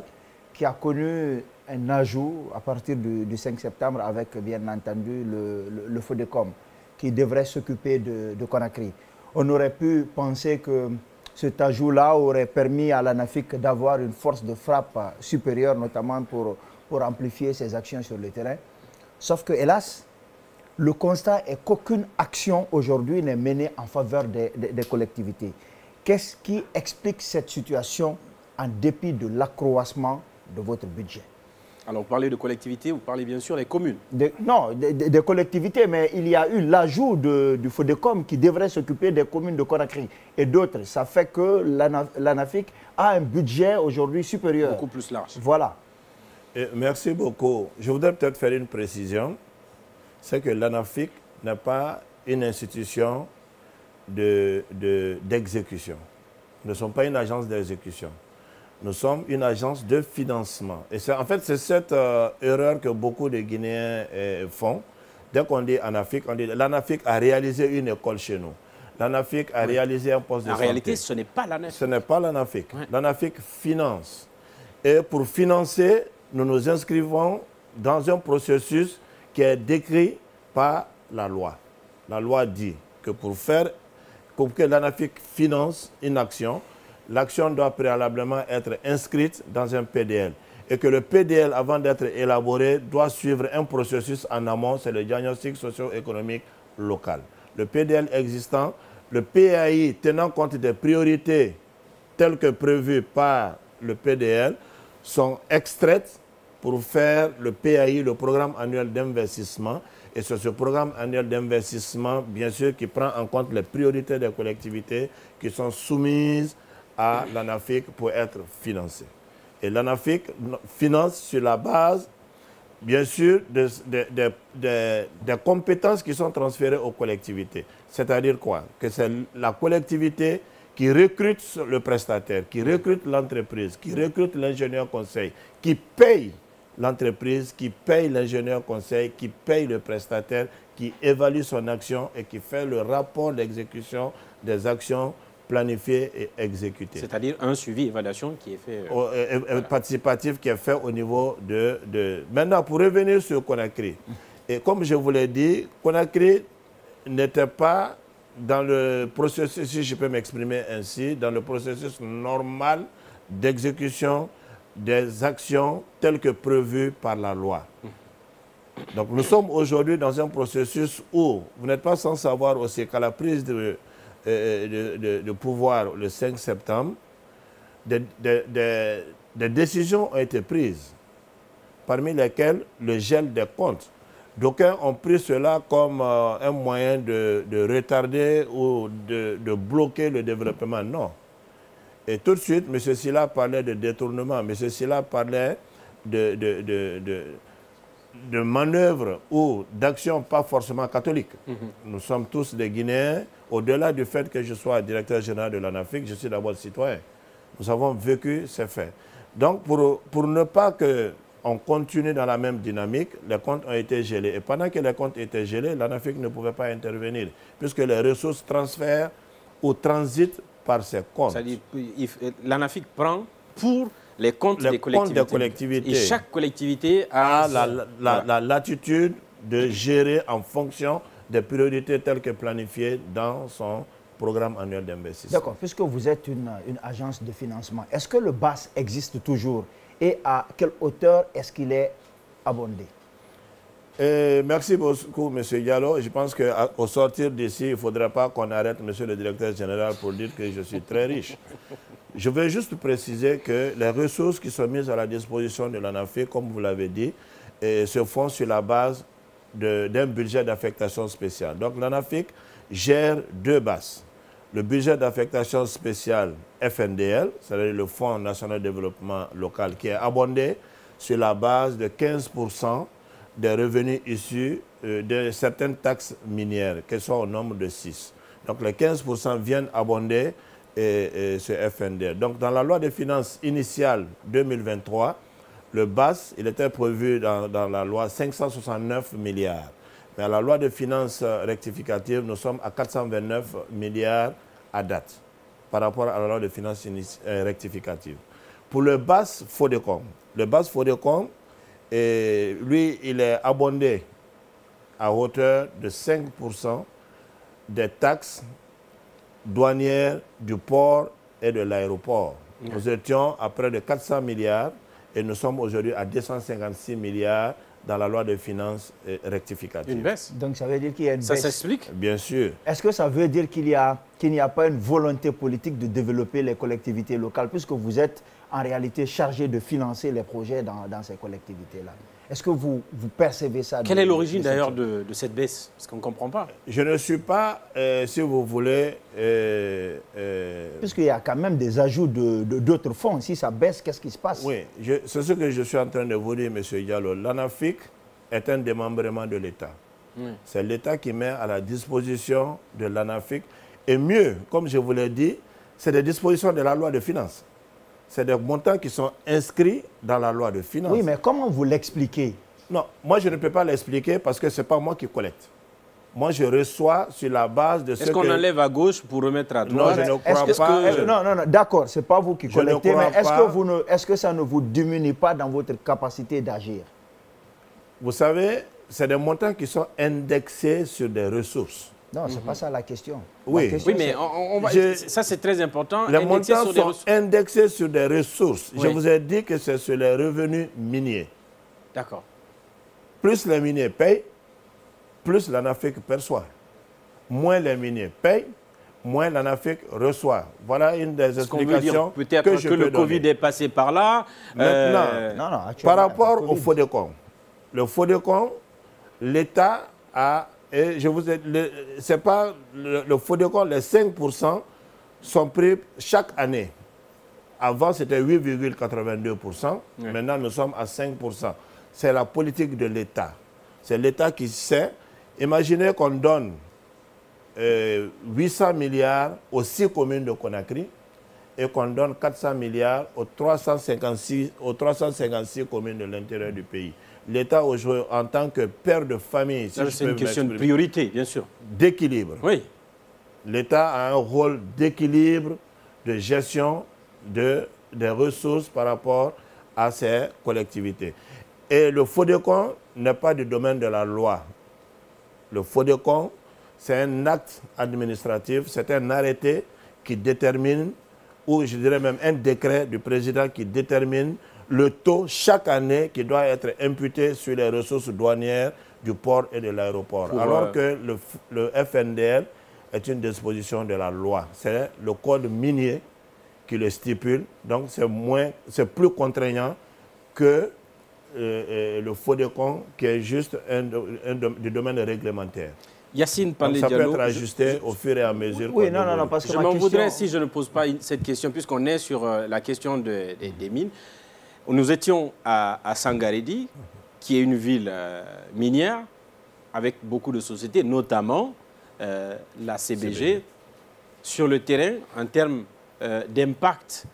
qui a connu un ajout à partir du 5 septembre avec, bien entendu, le FODECOM qui devrait s'occuper de Conakry. On aurait pu penser que cet ajout-là aurait permis à l'ANAFIC d'avoir une force de frappe supérieure, notamment pour amplifier ses actions sur le terrain. Sauf que, hélas, le constat est qu'aucune action aujourd'hui n'est menée en faveur des collectivités. Qu'est-ce qui explique cette situation en dépit de l'accroissement de votre budget? Alors, vous parlez de collectivités, vous parlez bien sûr des communes. Non, des collectivités, mais il y a eu l'ajout du FODECOM qui devrait s'occuper des communes de Conakry et d'autres. Ça fait que l'ANAFIC a un budget aujourd'hui supérieur. Beaucoup plus large. Voilà. Et merci beaucoup. Je voudrais peut-être faire une précision. C'est que l'ANAFIC n'est pas une institution d'exécution. Nous ne sommes pas une agence d'exécution. Nous sommes une agence de financement. Et en fait, c'est cette erreur que beaucoup de Guinéens font. Dès qu'on dit ANAFIC, on dit l'ANAFIC a réalisé une école chez nous. L'ANAFIC a réalisé un poste de santé. En réalité, ce n'est pas l'ANAFIC. Ce n'est pas l'ANAFIC. Ouais. L'ANAFIC finance. Et pour financer, nous nous inscrivons dans un processus qui est décrit par la loi. La loi dit que pour que l'ANAFIC finance une action, l'action doit préalablement être inscrite dans un PDL. et que le PDL, avant d'être élaboré, doit suivre un processus en amont, c'est le diagnostic socio-économique local. Le PDL existant, le PAI tenant compte des priorités telles que prévues par le PDL, sont extraites pour faire le PAI, le programme annuel d'investissement. Et c'est ce programme annuel d'investissement, bien sûr, qui prend en compte les priorités des collectivités qui sont soumises à l'ANAFIC pour être financées. Et l'ANAFIC finance sur la base, bien sûr, des compétences qui sont transférées aux collectivités. C'est-à-dire quoi? Que c'est la collectivité qui recrute le prestataire, qui recrute l'entreprise, qui recrute l'ingénieur conseil, qui paye l'entreprise, qui paye l'ingénieur conseil, qui paye le prestataire, qui évalue son action et qui fait le rapport d'exécution des actions planifiées et exécutées. C'est-à-dire un suivi, évaluation qui est fait... voilà. Participatif qui est fait au niveau de... Maintenant, pour revenir sur Conakry, et comme je vous l'ai dit, Conakry n'était pas dans le processus, si je peux m'exprimer ainsi, dans le processus normal d'exécution des actions telles que prévues par la loi. Donc nous sommes aujourd'hui dans un processus où vous n'êtes pas sans savoir aussi qu'à la prise de pouvoir le 5 septembre, des décisions ont été prises, parmi lesquelles le gel des comptes. D'aucuns ont pris cela comme un moyen de retarder ou de bloquer le développement. Non. Et tout de suite, M. Sylla parlait de détournement, M. Sylla parlait de manœuvres ou d'actions pas forcément catholiques. Nous sommes tous des Guinéens. Au-delà du fait que je sois directeur général de l'ANAFIC, je suis d'abord citoyen. Nous avons vécu ces faits. Donc, pour ne pas qu'on continue dans la même dynamique, les comptes ont été gelés. Et pendant que les comptes étaient gelés, l'ANAFIC ne pouvait pas intervenir, puisque les ressources transfèrent ou transitent par ces comptes. C'est-à-dire l'ANAFIC prend pour les comptes des collectivités. Et chaque collectivité a la latitude de gérer en fonction des priorités telles que planifiées dans son programme annuel d'investissement. D'accord. Puisque vous êtes une agence de financement, est-ce que le BAS existe toujours et à quelle hauteur est-ce qu'il est abondé? Merci beaucoup, M. Diallo. Je pense qu'au sortir d'ici, il ne faudra pas qu'on arrête M. le directeur général pour dire que je suis très riche. Je veux juste préciser que les ressources qui sont mises à la disposition de l'ANAFIC, comme vous l'avez dit, se font sur la base d'un budget d'affectation spéciale. Donc l'ANAFIC gère deux bases. Le budget d'affectation spéciale FNDL, c'est-à-dire le Fonds national de développement local, qui est abondé sur la base de 15% des revenus issus de certaines taxes minières, qui sont au nombre de 6. Donc les 15% viennent abonder ce FNDL. Donc dans la loi des finances initiale 2023, le BAS, il était prévu dans la loi 569 milliards. Mais à la loi de finances rectificative, nous sommes à 429 milliards à date, par rapport à la loi de finances rectificative. Pour le BAS Fodecom, lui, il est abondé à hauteur de 5% des taxes douanières du port et de l'aéroport. Nous étions à près de 400 milliards et nous sommes aujourd'hui à 256 milliards dans la loi de finances rectificative. Une baisse. Donc ça veut dire qu'il y a une baisse. Ça s'explique? Bien sûr. Est-ce que ça veut dire qu'il n'y a pas une volonté politique de développer les collectivités locales, puisque vous êtes en réalité chargé de financer les projets dans ces collectivités-là? Est-ce que vous percevez ça? Quelle est l'origine d'ailleurs de cette baisse? Parce qu'on ne comprend pas. Je ne suis pas, si vous voulez... Puisqu'il y a quand même des ajouts d'autres fonds. Si ça baisse, qu'est-ce qui se passe? Oui, c'est ce que je suis en train de vous dire, M. Diallo. L'ANAFIC est un démembrement de l'État. C'est l'État qui met à la disposition de l'ANAFIC. Et mieux, comme je vous l'ai dit, c'est des dispositions de la loi de finances. C'est des montants qui sont inscrits dans la loi de finances. Oui, mais comment vous l'expliquez? Non, moi je ne peux pas l'expliquer parce que ce n'est pas moi qui collecte. Moi je reçois sur la base de ce que... Est-ce qu'on enlève à gauche pour remettre à droite? Non, je ne crois pas. Non, d'accord, ce n'est pas vous qui collectez, mais est-ce que ça ne vous diminue pas dans votre capacité d'agir? Vous savez, c'est des montants qui sont indexés sur des ressources. Non, ce n'est pas ça la question. Oui, la question, oui, mais ça c'est très important. Les montants sont indexés sur des ressources. Oui. Je vous ai dit que c'est sur les revenus miniers. D'accord. Plus les miniers payent, plus l'ANAFIC perçoit. Moins les miniers payent, moins l'ANAFIC reçoit. Voilà une des explications que je peux donner. Peut-être que le Covid est passé par là. Maintenant, par rapport au FODECON, le FODECON, l'État a... Et je vous ai... C'est pas le FODECON, les 5% sont pris chaque année. Avant, c'était 8,82%. Oui. Maintenant, nous sommes à 5%. C'est la politique de l'État. C'est l'État qui sait. Imaginez qu'on donne 800 milliards aux 6 communes de Conakry et qu'on donne 400 milliards aux 356 communes de l'intérieur du pays. L'État, en tant que père de famille, si c'est une question de priorité, bien sûr. D'équilibre. Oui. L'État a un rôle d'équilibre, de gestion des ressources par rapport à ces collectivités. Et le FODECON n'est pas du domaine de la loi. Le FODECON, c'est un acte administratif, c'est un arrêté qui détermine, ou je dirais même un décret du président qui détermine le taux chaque année qui doit être imputé sur les ressources douanières du port et de l'aéroport. Alors que le FNDL est une disposition de la loi. C'est le code minier qui le stipule. Donc c'est plus contraignant que le FODECON qui est juste du domaine réglementaire. Yacine Pandé ça Diallo, peut être ajusté au fur et à mesure. Oui, non, parce que je m'en voudrais si je ne pose pas cette question, puisqu'on est sur la question des mines. Nous étions à Sangaredi, qui est une ville minière, avec beaucoup de sociétés, notamment la CBG. Sur le terrain, en termes d'impact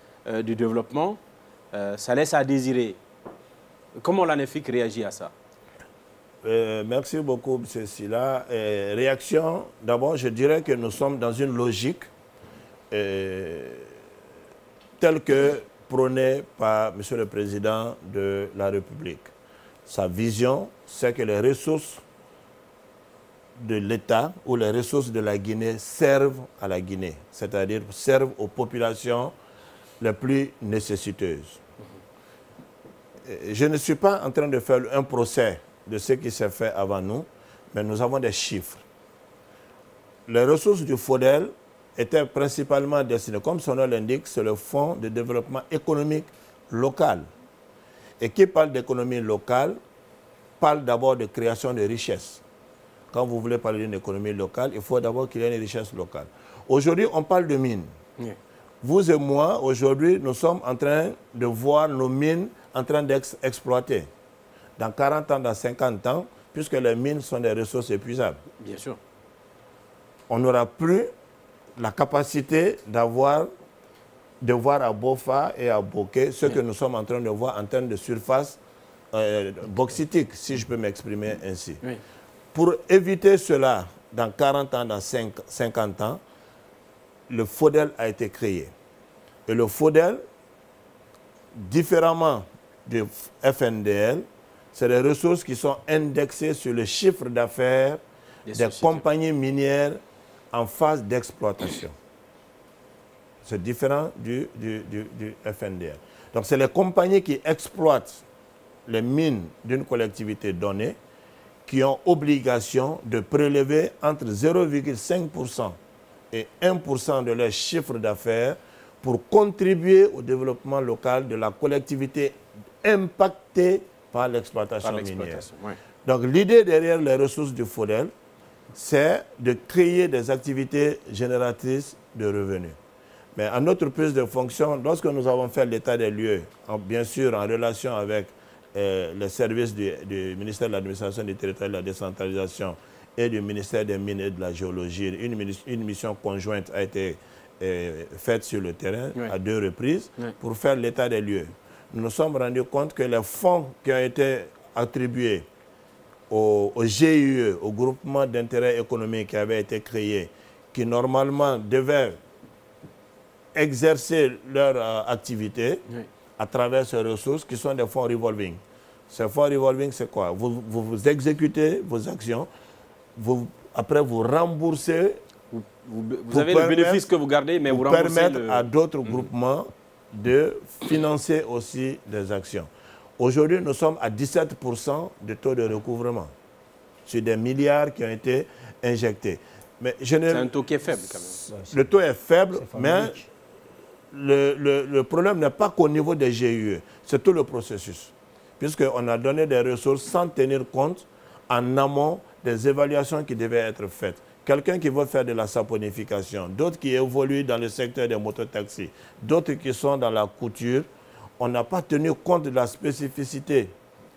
du développement, ça laisse à désirer. Comment l'ANAFIC réagit à ça? Merci beaucoup, M. Silla. Réaction, d'abord, je dirais que nous sommes dans une logique telle que prônée par M. le Président de la République. Sa vision, c'est que les ressources de l'État ou les ressources de la Guinée servent à la Guinée, c'est-à-dire servent aux populations les plus nécessiteuses. Je ne suis pas en train de faire un procès de ce qui s'est fait avant nous, mais nous avons des chiffres. Les ressources du FODEL étaient principalement destinées, comme son nom l'indique, c'est le Fonds de développement économique local. Et qui parle d'économie locale, parle d'abord de création de richesses. Quand vous voulez parler d'une économie locale, il faut d'abord qu'il y ait une richesse locale. Aujourd'hui, on parle de mines. Oui. Vous et moi, aujourd'hui, nous sommes en train de voir nos mines en train d'être exploitées. Dans 40 ans, dans 50 ans, puisque les mines sont des ressources épuisables. Bien sûr. On n'aura plus la capacité de voir à Bofa et à Bokeh ce que nous sommes en train de voir en termes de surface bauxitique, si je peux m'exprimer ainsi. Oui. Pour éviter cela, dans 40 ans, dans 50 ans, le FODEL a été créé. Et le FODEL, différemment du FNDL, c'est des ressources qui sont indexées sur le chiffre d'affaires des compagnies minières en phase d'exploitation. C'est différent du FNDL. Donc, c'est les compagnies qui exploitent les mines d'une collectivité donnée qui ont obligation de prélever entre 0,5% et 1% de leur chiffre d'affaires pour contribuer au développement local de la collectivité impactée par l'exploitation minière. Oui. Donc l'idée derrière les ressources du FODEL, c'est de créer des activités génératrices de revenus. Mais à notre prise de fonction, lorsque nous avons fait l'état des lieux, bien sûr en relation avec les services du ministère de l'Administration du Territoire et de la Décentralisation et du ministère des Mines et de la Géologie, une mission conjointe a été faite sur le terrain à 2 reprises pour faire l'état des lieux. Nous nous sommes rendus compte que les fonds qui ont été attribués au GIE, au groupement d'intérêt économique qui avait été créé, qui normalement devaient exercer leur activité à travers ces ressources qui sont des fonds revolving. Ces fonds revolving, c'est quoi? Vous exécutez vos actions. après vous remboursez. Vous avez le bénéfice que vous gardez, mais vous remboursez permettre à d'autres groupements de financer aussi des actions. Aujourd'hui, nous sommes à 17% de taux de recouvrement sur des milliards qui ont été injectés. C'est un taux qui est faible quand même. Le taux est faible, mais le problème n'est pas qu'au niveau des GIE, c'est tout le processus. Puisqu'on a donné des ressources sans tenir compte en amont des évaluations qui devaient être faites. Quelqu'un qui veut faire de la saponification, d'autres qui évoluent dans le secteur des mototaxis, d'autres qui sont dans la couture, on n'a pas tenu compte de la spécificité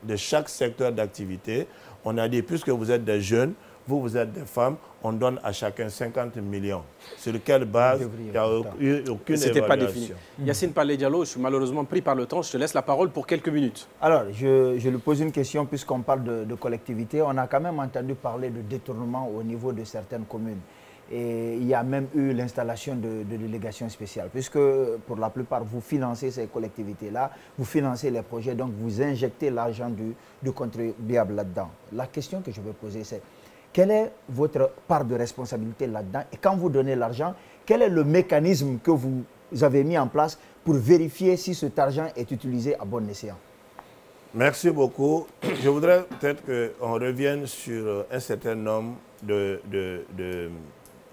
de chaque secteur d'activité. On a dit, puisque vous êtes des jeunes, vous êtes des femmes, on donne à chacun 50 millions. Sur quelle base il n'y a eu aucune évaluation. Pas défini. Yacine Palé Diallo, je suis malheureusement pris par le temps. Je te laisse la parole pour quelques minutes. Alors, je lui pose une question, puisqu'on parle de collectivité. On a quand même entendu parler de détournement au niveau de certaines communes. Et il y a même eu l'installation de délégations spéciales, puisque pour la plupart, vous financez ces collectivités-là, vous financez les projets, donc vous injectez l'argent du contribuable là-dedans. La question que je veux poser, c'est quelle est votre part de responsabilité là-dedans? Et quand vous donnez l'argent, quel est le mécanisme que vous avez mis en place pour vérifier si cet argent est utilisé à bon escient? Merci beaucoup. Je voudrais peut-être qu'on revienne sur un certain nombre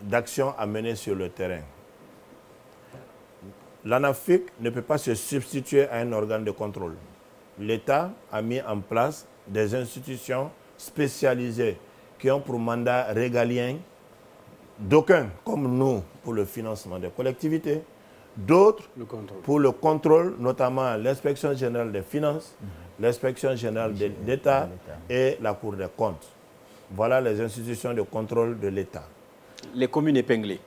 d'actions à mener sur le terrain. L'ANAFIC ne peut pas se substituer à un organe de contrôle. L'État a mis en place des institutions spécialisées qui ont pour mandat régalien d'aucuns, comme nous, pour le financement des collectivités, d'autres pour le contrôle, notamment l'inspection générale des finances, l'inspection générale d'État et la Cour des comptes. Voilà les institutions de contrôle de l'État. Les communes épinglées.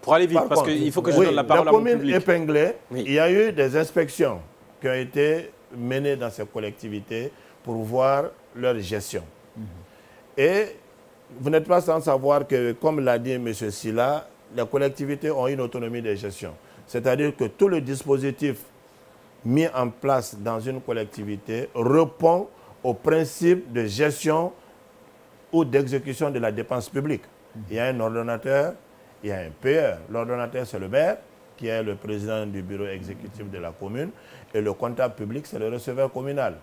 Pour aller vite, parce qu'il faut que je donne la parole à mon public. Les communes épinglées, il y a eu des inspections qui ont été menées dans ces collectivités pour voir leur gestion. Et vous n'êtes pas sans savoir que, comme l'a dit M. Silla, les collectivités ont une autonomie de gestion. C'est-à-dire que tout le dispositif mis en place dans une collectivité répond au principe de gestion ou d'exécution de la dépense publique. Il y a un ordonnateur, il y a un payeur. L'ordonnateur, c'est le maire, qui est le président du bureau exécutif de la commune, et le comptable public, c'est le receveur communal.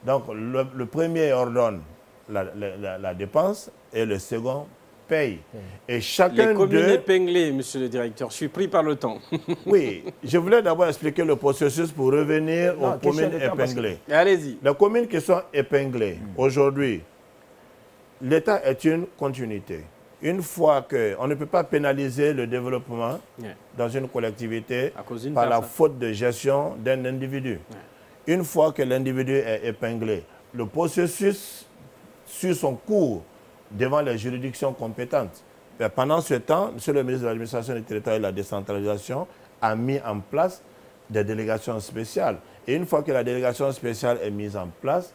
Donc, le premier ordonne la dépense et le second paye. Et chacun les communes épinglées, monsieur le directeur, je suis pris par le temps. Oui, je voulais d'abord expliquer le processus pour revenir aux communes épinglées. Allez-y. Les communes qui sont épinglées, aujourd'hui, l'État est une continuité. Une fois qu'on ne peut pas pénaliser le développement dans une collectivité par la faute de gestion d'un individu. Une fois que l'individu est épinglé, le processus suit son cours devant les juridictions compétentes. Mais pendant ce temps, M. le ministre de l'Administration du Territoire et de la Décentralisation a mis en place des délégations spéciales. Et une fois que la délégation spéciale est mise en place,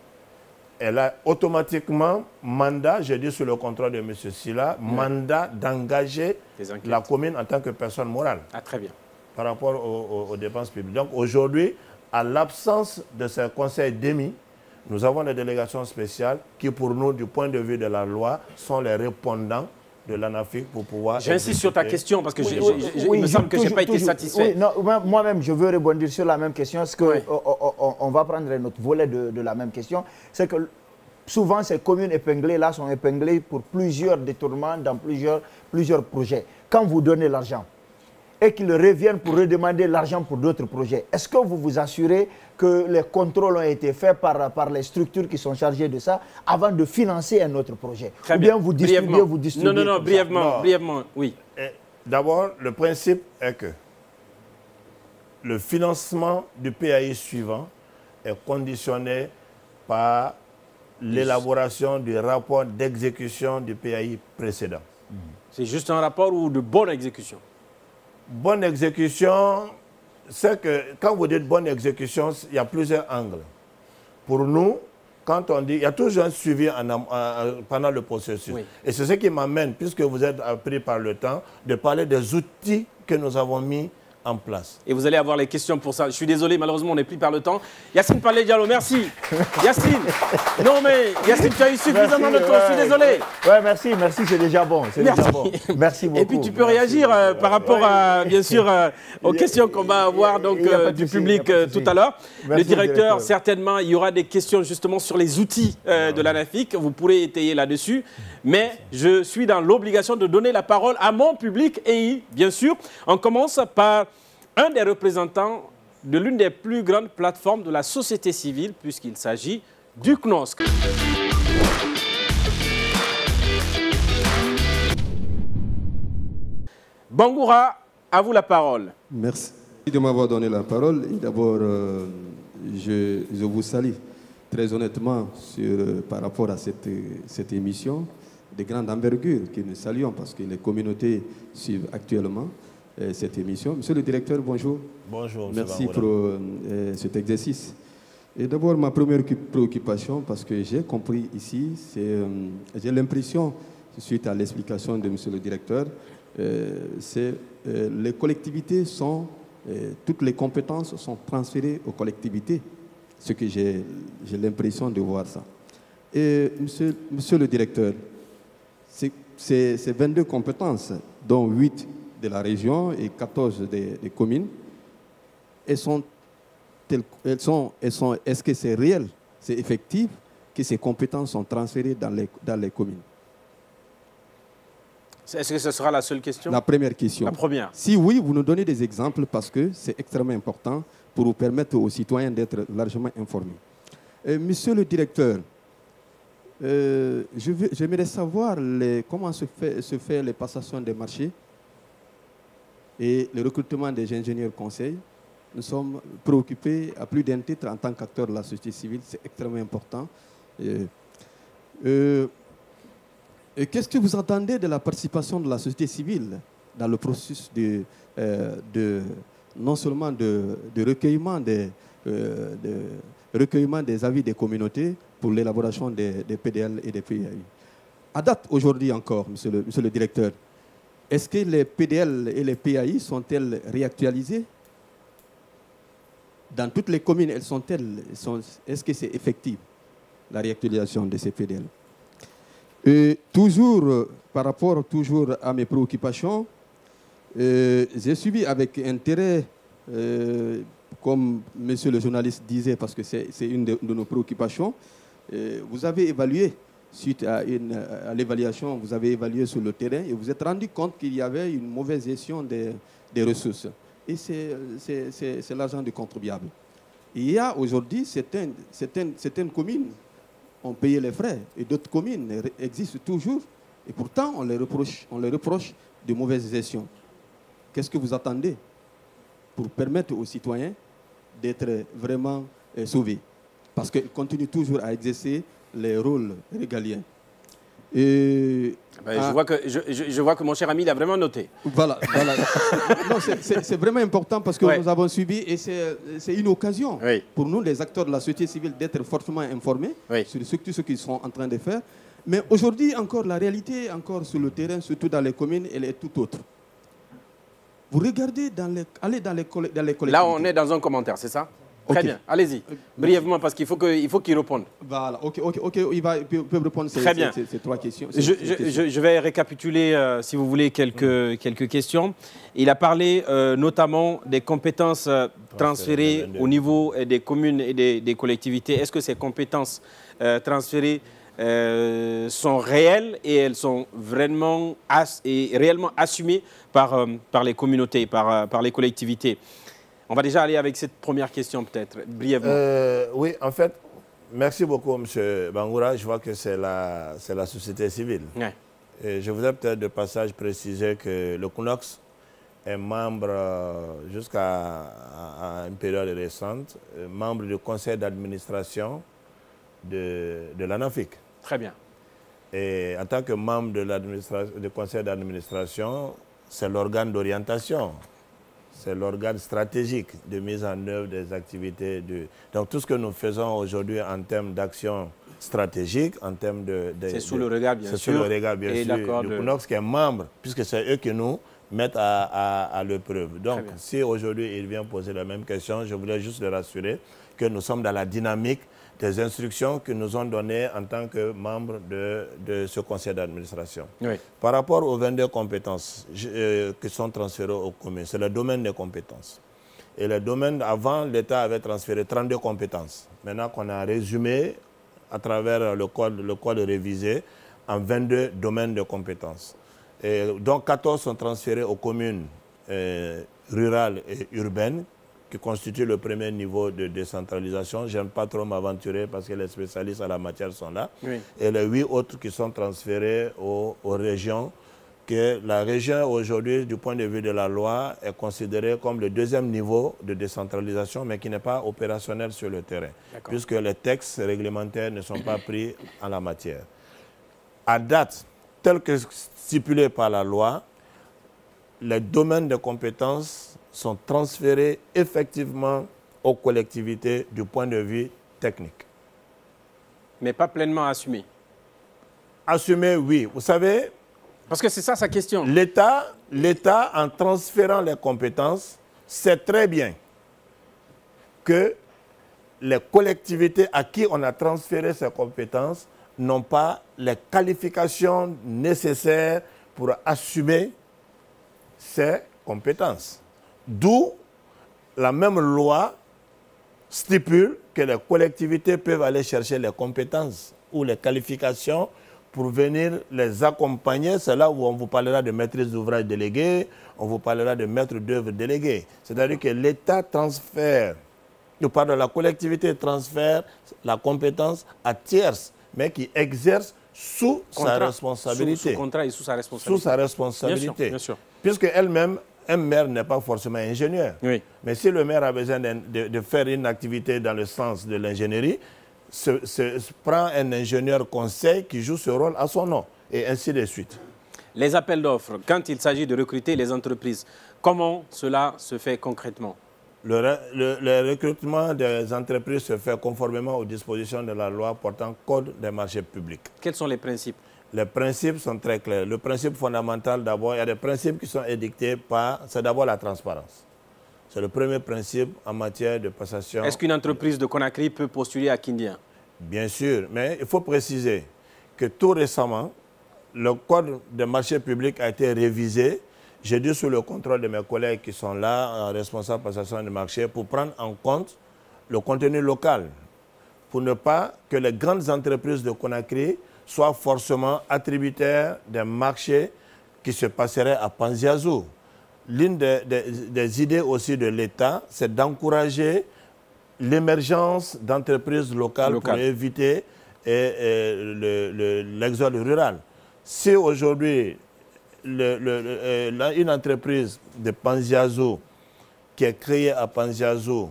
elle a automatiquement mandat, j'ai dit sous le contrôle de M. Silla, mandat d'engager la commune en tant que personne morale. Ah, très bien. Par rapport aux dépenses publiques. Donc aujourd'hui, à l'absence de ce conseil démis, nous avons des délégations spéciales qui, pour nous, du point de vue de la loi, sont les répondants de l'ANAFIC pour pouvoir... J'insiste sur ta question parce que il me semble que je n'ai pas été satisfait. Moi-même, je veux rebondir sur la même question parce qu'on va prendre notre volet de la même question. C'est que souvent, ces communes épinglées-là sont épinglées pour plusieurs détournements dans plusieurs projets. Quand vous donnez l'argent et qu'ils reviennent pour redemander l'argent pour d'autres projets, est-ce que vous vous assurez que les contrôles ont été faits par les structures qui sont chargées de ça avant de financer un autre projet? Très Ou bien bien. vous distribuez, Non, brièvement, oui. D'abord, le principe est que le financement du PAI suivant est conditionné par l'élaboration du rapport d'exécution du PAI précédent. C'est juste un rapport ou de bonne exécution? Bonne exécution, c'est que quand vous dites bonne exécution, il y a plusieurs angles. Pour nous, quand on dit, il y a toujours un suivi pendant le processus. Oui. Et c'est ce qui m'amène, puisque vous êtes pris par le temps, de parler des outils que nous avons mis en place. Et vous allez avoir les questions pour ça. Je suis désolé, malheureusement, on est pris par le temps. Yacine Palais Diallo, merci. Yacine, non mais Yacine, tu as eu suffisamment de temps, je suis désolé. Ouais, merci, c'est déjà bon. Déjà bon. Merci beaucoup. Et puis tu peux réagir par rapport à, bien sûr, aux questions qu'on va avoir donc, du public tout à l'heure. Le directeur, certainement, il y aura des questions justement sur les outils de l'ANAFIC. Vous pourrez étayer là-dessus. Mais je suis dans l'obligation de donner la parole à mon public et bien sûr, on commence par un des représentants de l'une des plus grandes plateformes de la société civile, puisqu'il s'agit du CNOSC. Bangoura, à vous la parole. Merci de m'avoir donné la parole. D'abord, je vous salue très honnêtement par rapport à cette émission de grande envergure que nous saluons parce que les communautés suivent actuellement cette émission. Monsieur le directeur, bonjour. Bonjour, monsieur Merci Bangoura. pour cet exercice. Et d'abord, ma première préoccupation, parce que j'ai compris ici, j'ai l'impression, suite à l'explication de monsieur le directeur, c'est les collectivités sont, toutes les compétences sont transférées aux collectivités, ce que j'ai l'impression de voir ça. Et monsieur le directeur, ces 22 compétences, dont 8 de la région et 14 des communes, est-ce que c'est réel, c'est effectif que ces compétences sont transférées dans les communes? Est-ce que ce sera la seule question? La première question. La première. Si oui, vous nous donnez des exemples parce que c'est extrêmement important pour vous permettre aux citoyens d'être largement informés. Monsieur le directeur, j'aimerais savoir comment se fait les passations des marchés et le recrutement des ingénieurs conseils. Nous sommes préoccupés à plus d'un titre en tant qu'acteurs de la société civile, c'est extrêmement important. Qu'est-ce que vous attendez de la participation de la société civile dans le processus non seulement de recueillement des avis des communautés pour l'élaboration des PDL et des PAI? À date, aujourd'hui encore, monsieur le directeur, est-ce que les PDL et les PAI sont-elles réactualisées? Dans toutes les communes, est-ce que c'est effectif, la réactualisation de ces PDL? Et toujours, par rapport à mes préoccupations, j'ai suivi avec intérêt, comme monsieur le journaliste disait, parce que c'est une de nos préoccupations, vous avez évalué, suite à l'évaluation, vous avez évalué sur le terrain et vous êtes rendu compte qu'il y avait une mauvaise gestion des ressources. Et c'est l'argent du contribuable. Il y a aujourd'hui certaines communes ont payé les frais et d'autres communes existent toujours et pourtant on les reproche de mauvaise gestion. Qu'est-ce que vous attendez pour permettre aux citoyens d'être vraiment sauvés? Parce qu'ils continuent toujours à exercer les rôles régaliens. Et je vois que mon cher ami l'a vraiment noté. Voilà. Non, c'est vraiment important parce que nous avons suivi et c'est une occasion pour nous, les acteurs de la société civile, d'être fortement informés sur tout ce qu'ils sont en train de faire. Mais aujourd'hui, encore, la réalité, encore sur le terrain, surtout dans les communes, elle est tout autre. Vous regardez, allez dans les collectivités. Là, on est dans un commentaire, c'est ça? Très bien, allez-y, brièvement, parce qu'il faut qu'il réponde. Voilà, ok, il peut répondre ces trois questions. Je vais récapituler, si vous voulez, quelques questions. Il a parlé notamment des compétences transférées au niveau des communes et des collectivités. Est-ce que ces compétences transférées sont réelles et elles sont vraiment réellement assumées par les communautés, par les collectivités? On va déjà aller avec cette première question peut-être, brièvement. Oui, en fait, merci beaucoup, M. Bangoura. Je vois que c'est la société civile. Ouais. Et je voudrais peut-être de passage préciser que le CNOSC est membre, jusqu'à une période récente, membre du conseil d'administration de l'ANAFIC. Très bien. Et en tant que membre du conseil d'administration, c'est l'organe d'orientation. C'est l'organe stratégique de mise en œuvre des activités. Donc tout ce que nous faisons aujourd'hui en termes d'action stratégique, en termes de... C'est sous le regard, bien sûr. C'est sous le regard, bien sûr, du CNOSC qui est membre, puisque c'est eux qui nous mettre à l'épreuve. Donc, si aujourd'hui il vient poser la même question, je voulais juste le rassurer que nous sommes dans la dynamique des instructions que nous ont données en tant que membres de ce conseil d'administration. Oui. Par rapport aux 22 compétences qui sont transférées aux communes, c'est le domaine des compétences. Et le domaine, avant, l'État avait transféré 32 compétences. Maintenant qu'on a résumé à travers le code révisé en 22 domaines de compétences. Et donc 14 sont transférés aux communes rurales et urbaines, qui constituent le premier niveau de décentralisation. Je n'aime pas trop m'aventurer parce que les spécialistes à la matière sont là. Oui. Et les 8 autres qui sont transférés aux régions, que la région aujourd'hui, du point de vue de la loi, est considérée comme le deuxième niveau de décentralisation, mais qui n'est pas opérationnel sur le terrain, puisque les textes réglementaires ne sont pas pris en la matière. À date, tel que stipulé par la loi, les domaines de compétences sont transférés effectivement aux collectivités du point de vue technique. Mais pas pleinement assumé. Assumé, oui. Vous savez... Parce que c'est ça sa question. L'État, en transférant les compétences, sait très bien que les collectivités à qui on a transféré ces compétences n'ont pas les qualifications nécessaires pour assumer ces compétences. D'où la même loi stipule que les collectivités peuvent aller chercher les compétences ou les qualifications pour venir les accompagner. C'est là où on vous parlera de maîtrise d'ouvrage délégué, on vous parlera de maître d'œuvre délégué. C'est-à-dire que l'État transfère, la collectivité transfère la compétence à tierce, mais qui exerce sous sa responsabilité. Sous contrat et sous sa responsabilité. Sous sa responsabilité. Bien sûr. Puisque elle-même, un maire n'est pas forcément ingénieur. Oui. Mais si le maire a besoin de faire une activité dans le sens de l'ingénierie, prend un ingénieur conseil qui joue ce rôle à son nom, et ainsi de suite. Les appels d'offres, quand il s'agit de recruter les entreprises, comment cela se fait concrètement? Le recrutement des entreprises se fait conformément aux dispositions de la loi portant Code des marchés publics. Quels sont les principes? Les principes sont très clairs. Le principe fondamental, d'abord, il y a des principes qui sont édictés par... C'est d'abord la transparence. C'est le premier principe en matière de passation. Est-ce qu'une entreprise de Conakry peut postuler à Kindia? Bien sûr, mais il faut préciser que tout récemment, le Code des marchés publics a été révisé. J'ai dû sous le contrôle de mes collègues qui sont là, responsables de passation de marché, pour prendre en compte le contenu local, pour ne pas que les grandes entreprises de Conakry soient forcément attributaires des marchés qui se passeraient à Panziazou. L'une des idées aussi de l'État, c'est d'encourager l'émergence d'entreprises locales pour éviter l'exode rural. Si aujourd'hui, une entreprise de Panziazou qui est créée à Panziazou,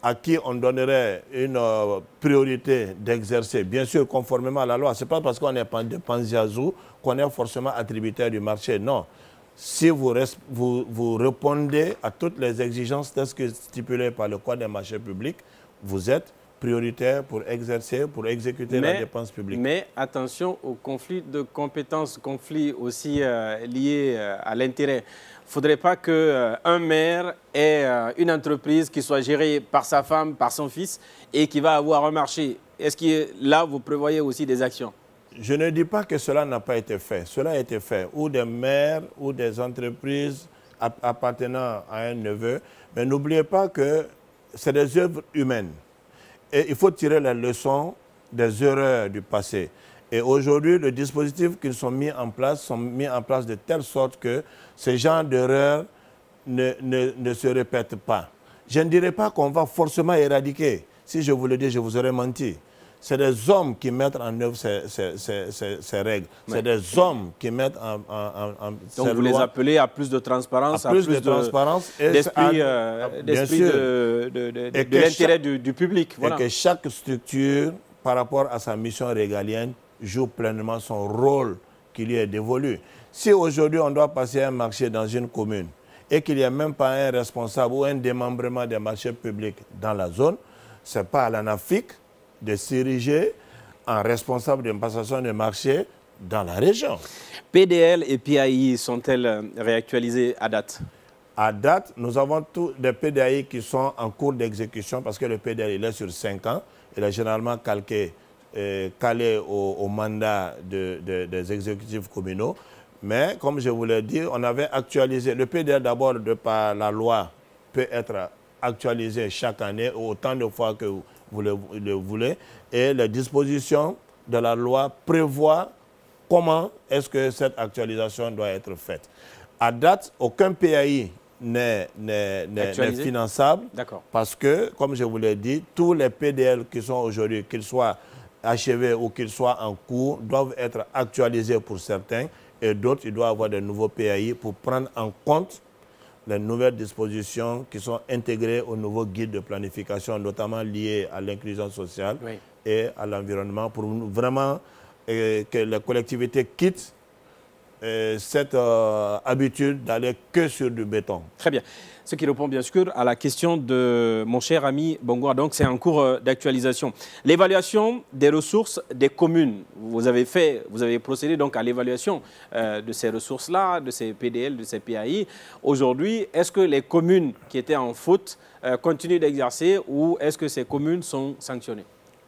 à qui on donnerait une priorité d'exercer, bien sûr conformément à la loi. Ce n'est pas parce qu'on est de Panziazou qu'on est forcément attributaire du marché, non. Si vous répondez à toutes les exigences telles que stipulées par le Code des marchés publics, vous êtes prioritaire pour exercer, pour exécuter la dépense publique. Mais attention aux conflits de compétences, conflits aussi liés à l'intérêt. Il ne faudrait pas qu'un maire ait une entreprise qui soit gérée par sa femme, par son fils et qui va avoir un marché. Est-ce que là, vous prévoyez aussi des actions? Je ne dis pas que cela n'a pas été fait. Cela a été fait. Ou des maires, ou des entreprises appartenant à un neveu. Mais n'oubliez pas que c'est des œuvres humaines. Et il faut tirer les leçons des erreurs du passé. Et aujourd'hui, les dispositifs qui sont mis en place de telle sorte que ces genres d'erreurs ne se répètent pas. Je ne dirais pas qu'on va forcément éradiquer. Si je vous le dis, je vous aurais menti. C'est des hommes qui mettent en œuvre ces règles. Oui. C'est des hommes qui mettent en Donc vous les appelez à plus de transparence, à plus de transparence, d'esprit de l'intérêt du public. Voilà. Et que chaque structure, par rapport à sa mission régalienne, joue pleinement son rôle qui lui est dévolu. Si aujourd'hui on doit passer un marché dans une commune et qu'il n'y a même pas un responsable ou un démembrement des marchés publics dans la zone, ce n'est pas à l'ANAFIC de s'ériger en responsable de passation de marché dans la région. PDL et PAI sont-elles réactualisées à date? À date, nous avons tous des PDAI qui sont en cours d'exécution parce que le PDL il est sur 5 ans. Il est généralement calé au mandat des exécutifs communaux. Mais comme je vous l'ai dit, on avait actualisé. Le PDL d'abord, par la loi, peut être actualisé chaque année autant de fois que vous le voulez. Et les dispositions de la loi prévoient comment est-ce que cette actualisation doit être faite. À date, aucun PAI n'est finançable parce que, comme je vous l'ai dit, tous les PDL qui sont aujourd'hui, qu'ils soient achevés ou qu'ils soient en cours, doivent être actualisés pour certains et d'autres, il doit y avoir de nouveaux PAI pour prendre en compte les nouvelles dispositions qui sont intégrées au nouveau guide de planification, notamment liées à l'inclusion sociale et à l'environnement, pour vraiment que les collectivités quittent cette habitude d'aller que sur du béton. Très bien. Ce qui répond bien sûr à la question de mon cher ami Bongoa. Donc c'est en cours d'actualisation. L'évaluation des ressources des communes. Vous avez procédé donc à l'évaluation de ces ressources-là, de ces PDL, de ces PAI. Aujourd'hui, est-ce que les communes qui étaient en faute continuent d'exercer ou est-ce que ces communes sont sanctionnées?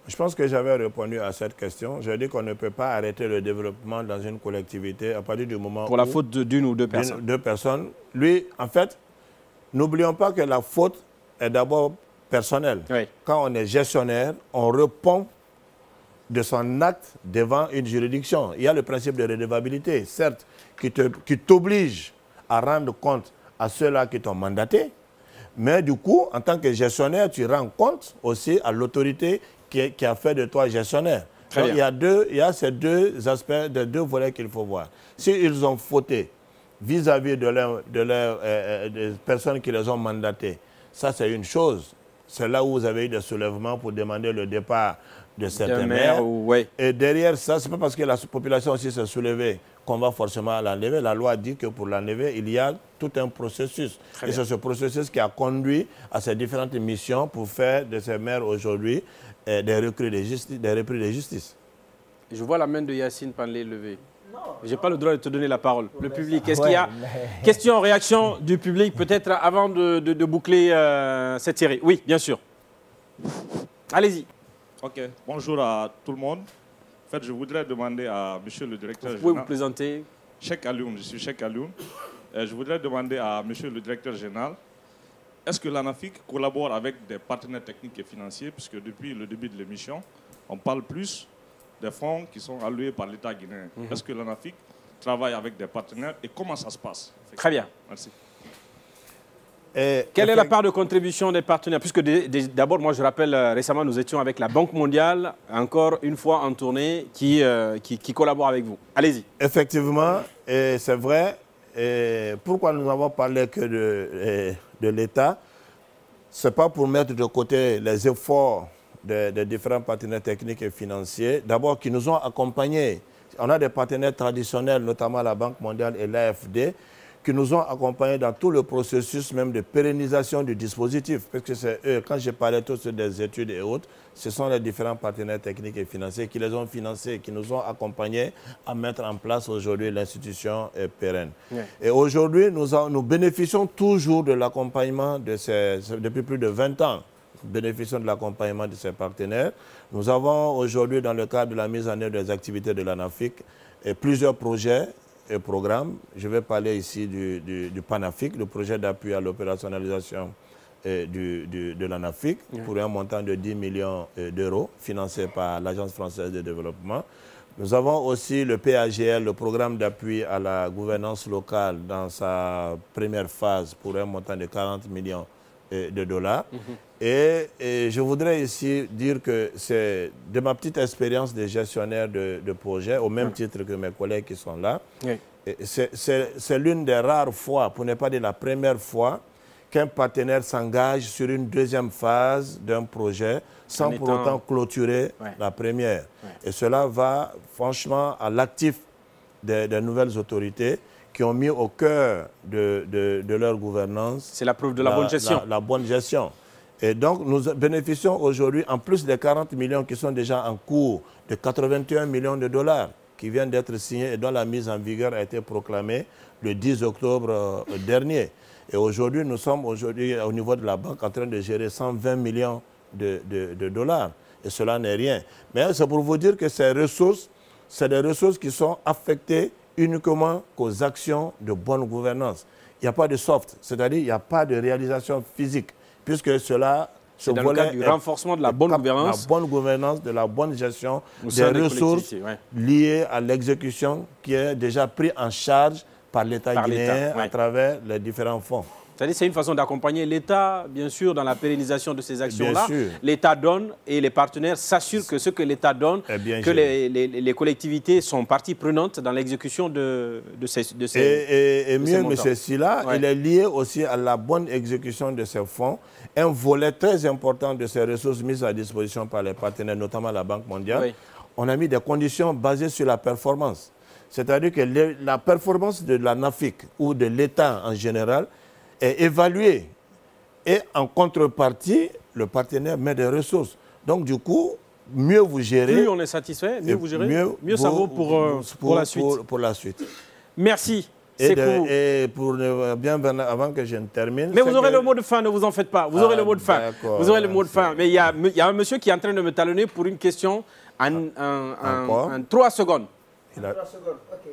Je pense que j'avais répondu à cette question. J'ai dit qu'on ne peut pas arrêter le développement dans une collectivité à partir du moment pour la faute d'une ou deux personnes. Deux personnes. Lui, en fait, n'oublions pas que la faute est d'abord personnelle. Oui. Quand on est gestionnaire, on répond de son acte devant une juridiction. Il y a le principe de redevabilité, certes, qui t'oblige à rendre compte à ceux-là qui t'ont mandaté. Mais du coup, en tant que gestionnaire, tu rends compte aussi à l'autorité qui a fait de toi gestionnaire. Donc, il y a ces deux aspects, deux volets qu'il faut voir. S'ils ont fauté vis-à-vis des personnes qui les ont mandatées, ça c'est une chose. C'est là où vous avez eu des soulèvements pour demander le départ de certains maires. Et derrière ça, ce n'est pas parce que la population aussi s'est soulevée qu'on va forcément l'enlever. La loi dit que pour l'enlever, il y a tout un processus. Et c'est ce processus qui a conduit à ces différentes missions pour faire de ces maires aujourd'hui des repris de justice. Je vois la main de Yacine Panlé levée. Je n'ai pas le droit de te donner la parole. Le public, est-ce qu'il y a question, réaction du public, peut-être avant de boucler cette série? Oui, bien sûr. Allez-y. Ok, bonjour à tout le monde. En fait, je voudrais demander à monsieur le directeur général... Vous pouvez vous présenter? Cheikh Alioune, je suis Cheikh Alioune. Je voudrais demander à monsieur le directeur général, est-ce que l'ANAFIC collabore avec des partenaires techniques et financiers, puisque depuis le début de l'émission, on parle plus des fonds qui sont alloués par l'État guinéen. Est-ce que l'ANAFIC travaille avec des partenaires et comment ça se passe? Très bien. Merci. Quelle est la part de contribution des partenaires? Puisque d'abord, moi je rappelle, récemment nous étions avec la Banque mondiale, encore une fois en tournée, qui collabore avec vous. Allez-y. Effectivement, c'est vrai. Et pourquoi nous avons parlé que de l'État? Ce n'est pas pour mettre de côté les efforts des différents partenaires techniques et financiers, d'abord qui nous ont accompagnés. On a des partenaires traditionnels, notamment la Banque mondiale et l'AFD, qui nous ont accompagnés dans tout le processus même de pérennisation du dispositif. Parce que c'est eux, quand je parlais tous des études et autres, ce sont les différents partenaires techniques et financiers qui les ont financés, qui nous ont accompagnés à mettre en place aujourd'hui l'institution pérenne. Ouais. Et aujourd'hui, nous bénéficions toujours de l'accompagnement depuis plus de 20 ans. Nous bénéficions de l'accompagnement de ces partenaires. Nous avons aujourd'hui, dans le cadre de la mise en œuvre des activités de l'ANAFIC, plusieurs projets et programmes. Je vais parler ici du PANAFIC, le projet d'appui à l'opérationnalisation de l'ANAFIC, pour un montant de 10 millions d'euros, financé par l'Agence française de développement. Nous avons aussi le PAGL, le programme d'appui à la gouvernance locale, dans sa première phase, pour un montant de 40 millions de dollars. Et je voudrais ici dire que c'est de ma petite expérience de gestionnaire de projet, au même titre que mes collègues qui sont là, c'est l'une des rares fois, pour ne pas dire la première fois, qu'un partenaire s'engage sur une deuxième phase d'un projet sans pour autant clôturer la première. Et cela va franchement à l'actif des nouvelles autorités qui ont mis au cœur de leur gouvernance. C'est la preuve de la bonne gestion. La bonne gestion. Et donc, nous bénéficions aujourd'hui, en plus des 40 millions qui sont déjà en cours, de 81 millions de dollars qui vient d'être signé et dont la mise en vigueur a été proclamée le 10 octobre dernier. Et aujourd'hui, nous sommes au niveau de la banque en train de gérer 120 millions de dollars. Et cela n'est rien. Mais c'est pour vous dire que ces ressources, c'est des ressources qui sont affectées uniquement qu'aux actions de bonne gouvernance. Il n'y a pas de soft, c'est-à-dire il n'y a pas de réalisation physique, puisque cela... C'est dans le cadre du renforcement de la bonne gouvernance. La bonne gouvernance, de la bonne gestion des ressources liées à l'exécution qui est déjà prise en charge par l'État guinéen à travers les différents fonds. C'est-à-dire c'est une façon d'accompagner l'État, bien sûr, dans la pérennisation de ces actions-là. L'État donne et les partenaires s'assurent que ce que l'État donne, que les collectivités sont partie prenante dans l'exécution de ces Et mieux, M. Silla, il est lié aussi à la bonne exécution de ces fonds. Un volet très important de ces ressources mises à disposition par les partenaires, notamment la Banque mondiale, on a mis des conditions basées sur la performance. C'est-à-dire que la performance de la NAFIC ou de l'État en général est évaluée. Et en contrepartie, le partenaire met des ressources. Donc du coup, mieux vous gérez... Plus on est satisfait, mieux vous gérez, mieux ça vaut pour la suite. Pour la suite. Merci. Et pour bien avant que je ne termine... Mais vous aurez le mot de fin, ne vous en faites pas. Vous aurez le mot de fin. Vous aurez le mot de fin. Mais il y a un monsieur qui est en train de me talonner pour une question en 3 secondes. 3 secondes, ok.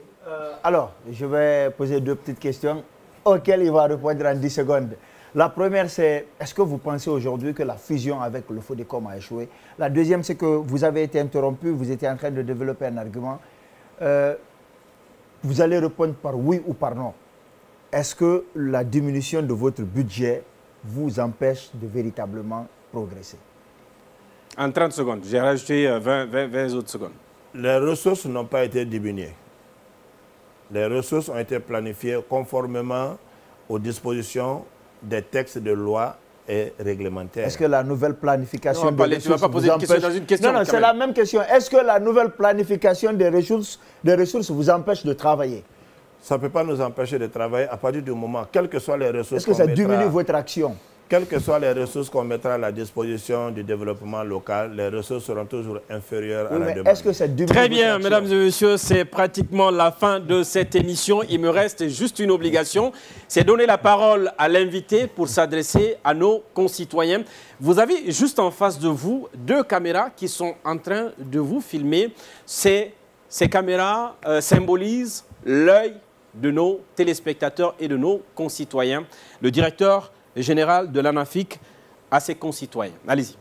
Alors, je vais poser 2 petites questions auxquelles il va répondre en 10 secondes. La première, c'est est-ce que vous pensez aujourd'hui que la fusion avec le FODECOM a échoué? La deuxième, c'est que vous avez été interrompu, vous étiez en train de développer un argument. Vous allez répondre par oui ou par non. Est-ce que la diminution de votre budget vous empêche de véritablement progresser? En 30 secondes, j'ai rajouté 20 autres secondes. Les ressources n'ont pas été diminuées. Les ressources ont été planifiées conformément aux dispositions des textes de loi et réglementaires. Est-ce que la nouvelle planification des ressources... Tu ne vas pas poser une question dans une question. Non, c'est la même question. Est-ce que la nouvelle planification des ressources vous empêche de travailler? Ça ne peut pas nous empêcher de travailler à partir du moment, quelles que soient les ressources... Est-ce que ça diminue votre action? Quelles que soient les ressources qu'on mettra à la disposition du développement local, les ressources seront toujours inférieures à la demande. Est-ce que ça diminue Très bien, mesdames et messieurs, c'est pratiquement la fin de cette émission. Il me reste juste une obligation, c'est donner la parole à l'invité pour s'adresser à nos concitoyens. Vous avez juste en face de vous 2 caméras qui sont en train de vous filmer. Ces caméras symbolisent l'œil de nos téléspectateurs et de nos concitoyens. Le directeur général de l'ANAFIC à ses concitoyens. Allez-y.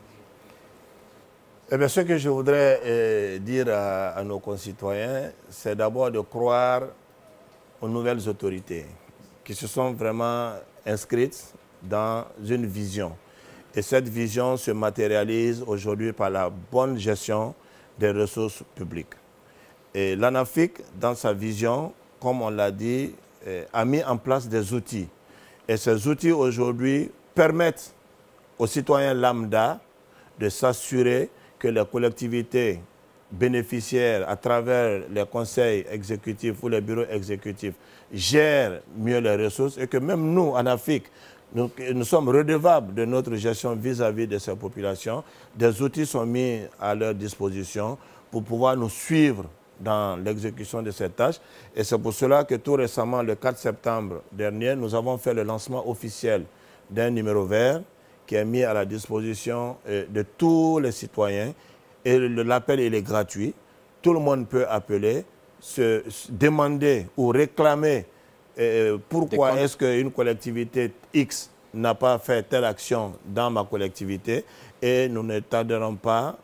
Eh bien, ce que je voudrais dire à nos concitoyens, c'est d'abord de croire aux nouvelles autorités qui se sont vraiment inscrites dans une vision. Et cette vision se matérialise aujourd'hui par la bonne gestion des ressources publiques. Et l'ANAFIC, dans sa vision, comme on l'a dit, a mis en place des outils. Et ces outils aujourd'hui permettent aux citoyens lambda de s'assurer que les collectivités bénéficiaires, à travers les conseils exécutifs ou les bureaux exécutifs, gèrent mieux les ressources et que même nous, en Afrique, nous sommes redevables de notre gestion vis-à-vis de ces populations. Des outils sont mis à leur disposition pour pouvoir nous suivre dans l'exécution de ces tâches. Et c'est pour cela que tout récemment, le 4 septembre dernier, nous avons fait le lancement officiel d'un numéro vert qui est mis à la disposition de tous les citoyens. Et l'appel, il est gratuit. Tout le monde peut appeler, se demander ou réclamer pourquoi est-ce qu'une collectivité X n'a pas fait telle action dans ma collectivité. Et nous ne tarderons pas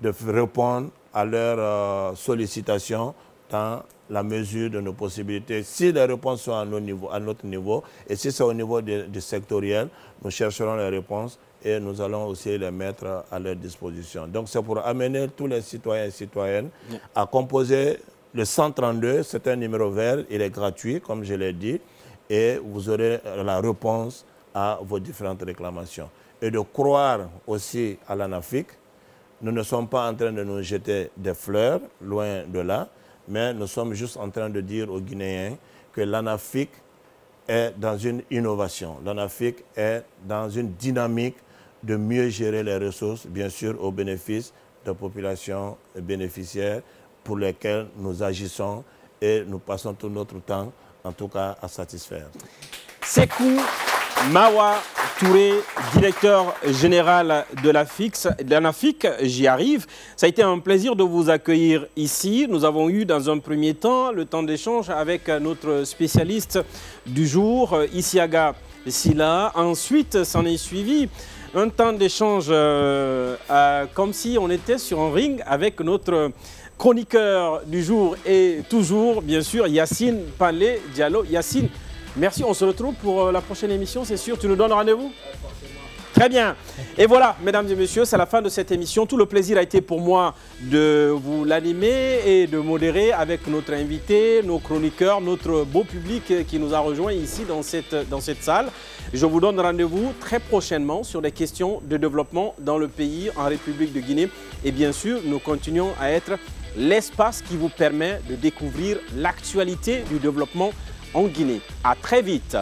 de répondre à leurs sollicitations dans la mesure de nos possibilités. Si les réponses sont à notre niveau, et si c'est au niveau du sectoriel, nous chercherons les réponses et nous allons aussi les mettre à leur disposition. Donc c'est pour amener tous les citoyens et citoyennes à composer le 132, c'est un numéro vert, il est gratuit, comme je l'ai dit, et vous aurez la réponse à vos différentes réclamations. Et de croire aussi à l'ANAFIC. Nous ne sommes pas en train de nous jeter des fleurs, loin de là, mais nous sommes juste en train de dire aux Guinéens que l'ANAFIC est dans une innovation. L'ANAFIC est dans une dynamique de mieux gérer les ressources, bien sûr au bénéfice des populations bénéficiaires, pour lesquels nous agissons et nous passons tout notre temps, en tout cas, à satisfaire. Sékou Mawa Touré, directeur général de l'ANAFIC, j'y arrive. Ça a été un plaisir de vous accueillir ici. Nous avons eu dans un premier temps le temps d'échange avec notre spécialiste du jour, Isiaga Silla. Ensuite, s'en est suivi un temps d'échange comme si on était sur un ring avec notre chroniqueur du jour et toujours, bien sûr, Yacine Palé Diallo. Yacine, merci, on se retrouve pour la prochaine émission, c'est sûr. Tu nous donnes rendez-vous? Très bien. Et voilà, mesdames et messieurs, c'est la fin de cette émission. Tout le plaisir a été pour moi de vous l'animer et de modérer avec notre invité, nos chroniqueurs, notre beau public qui nous a rejoints ici dans cette salle. Je vous donne rendez-vous très prochainement sur les questions de développement dans le pays, en République de Guinée. Et bien sûr, nous continuons à être l'espace qui vous permet de découvrir l'actualité du développement en Guinée. À très vite.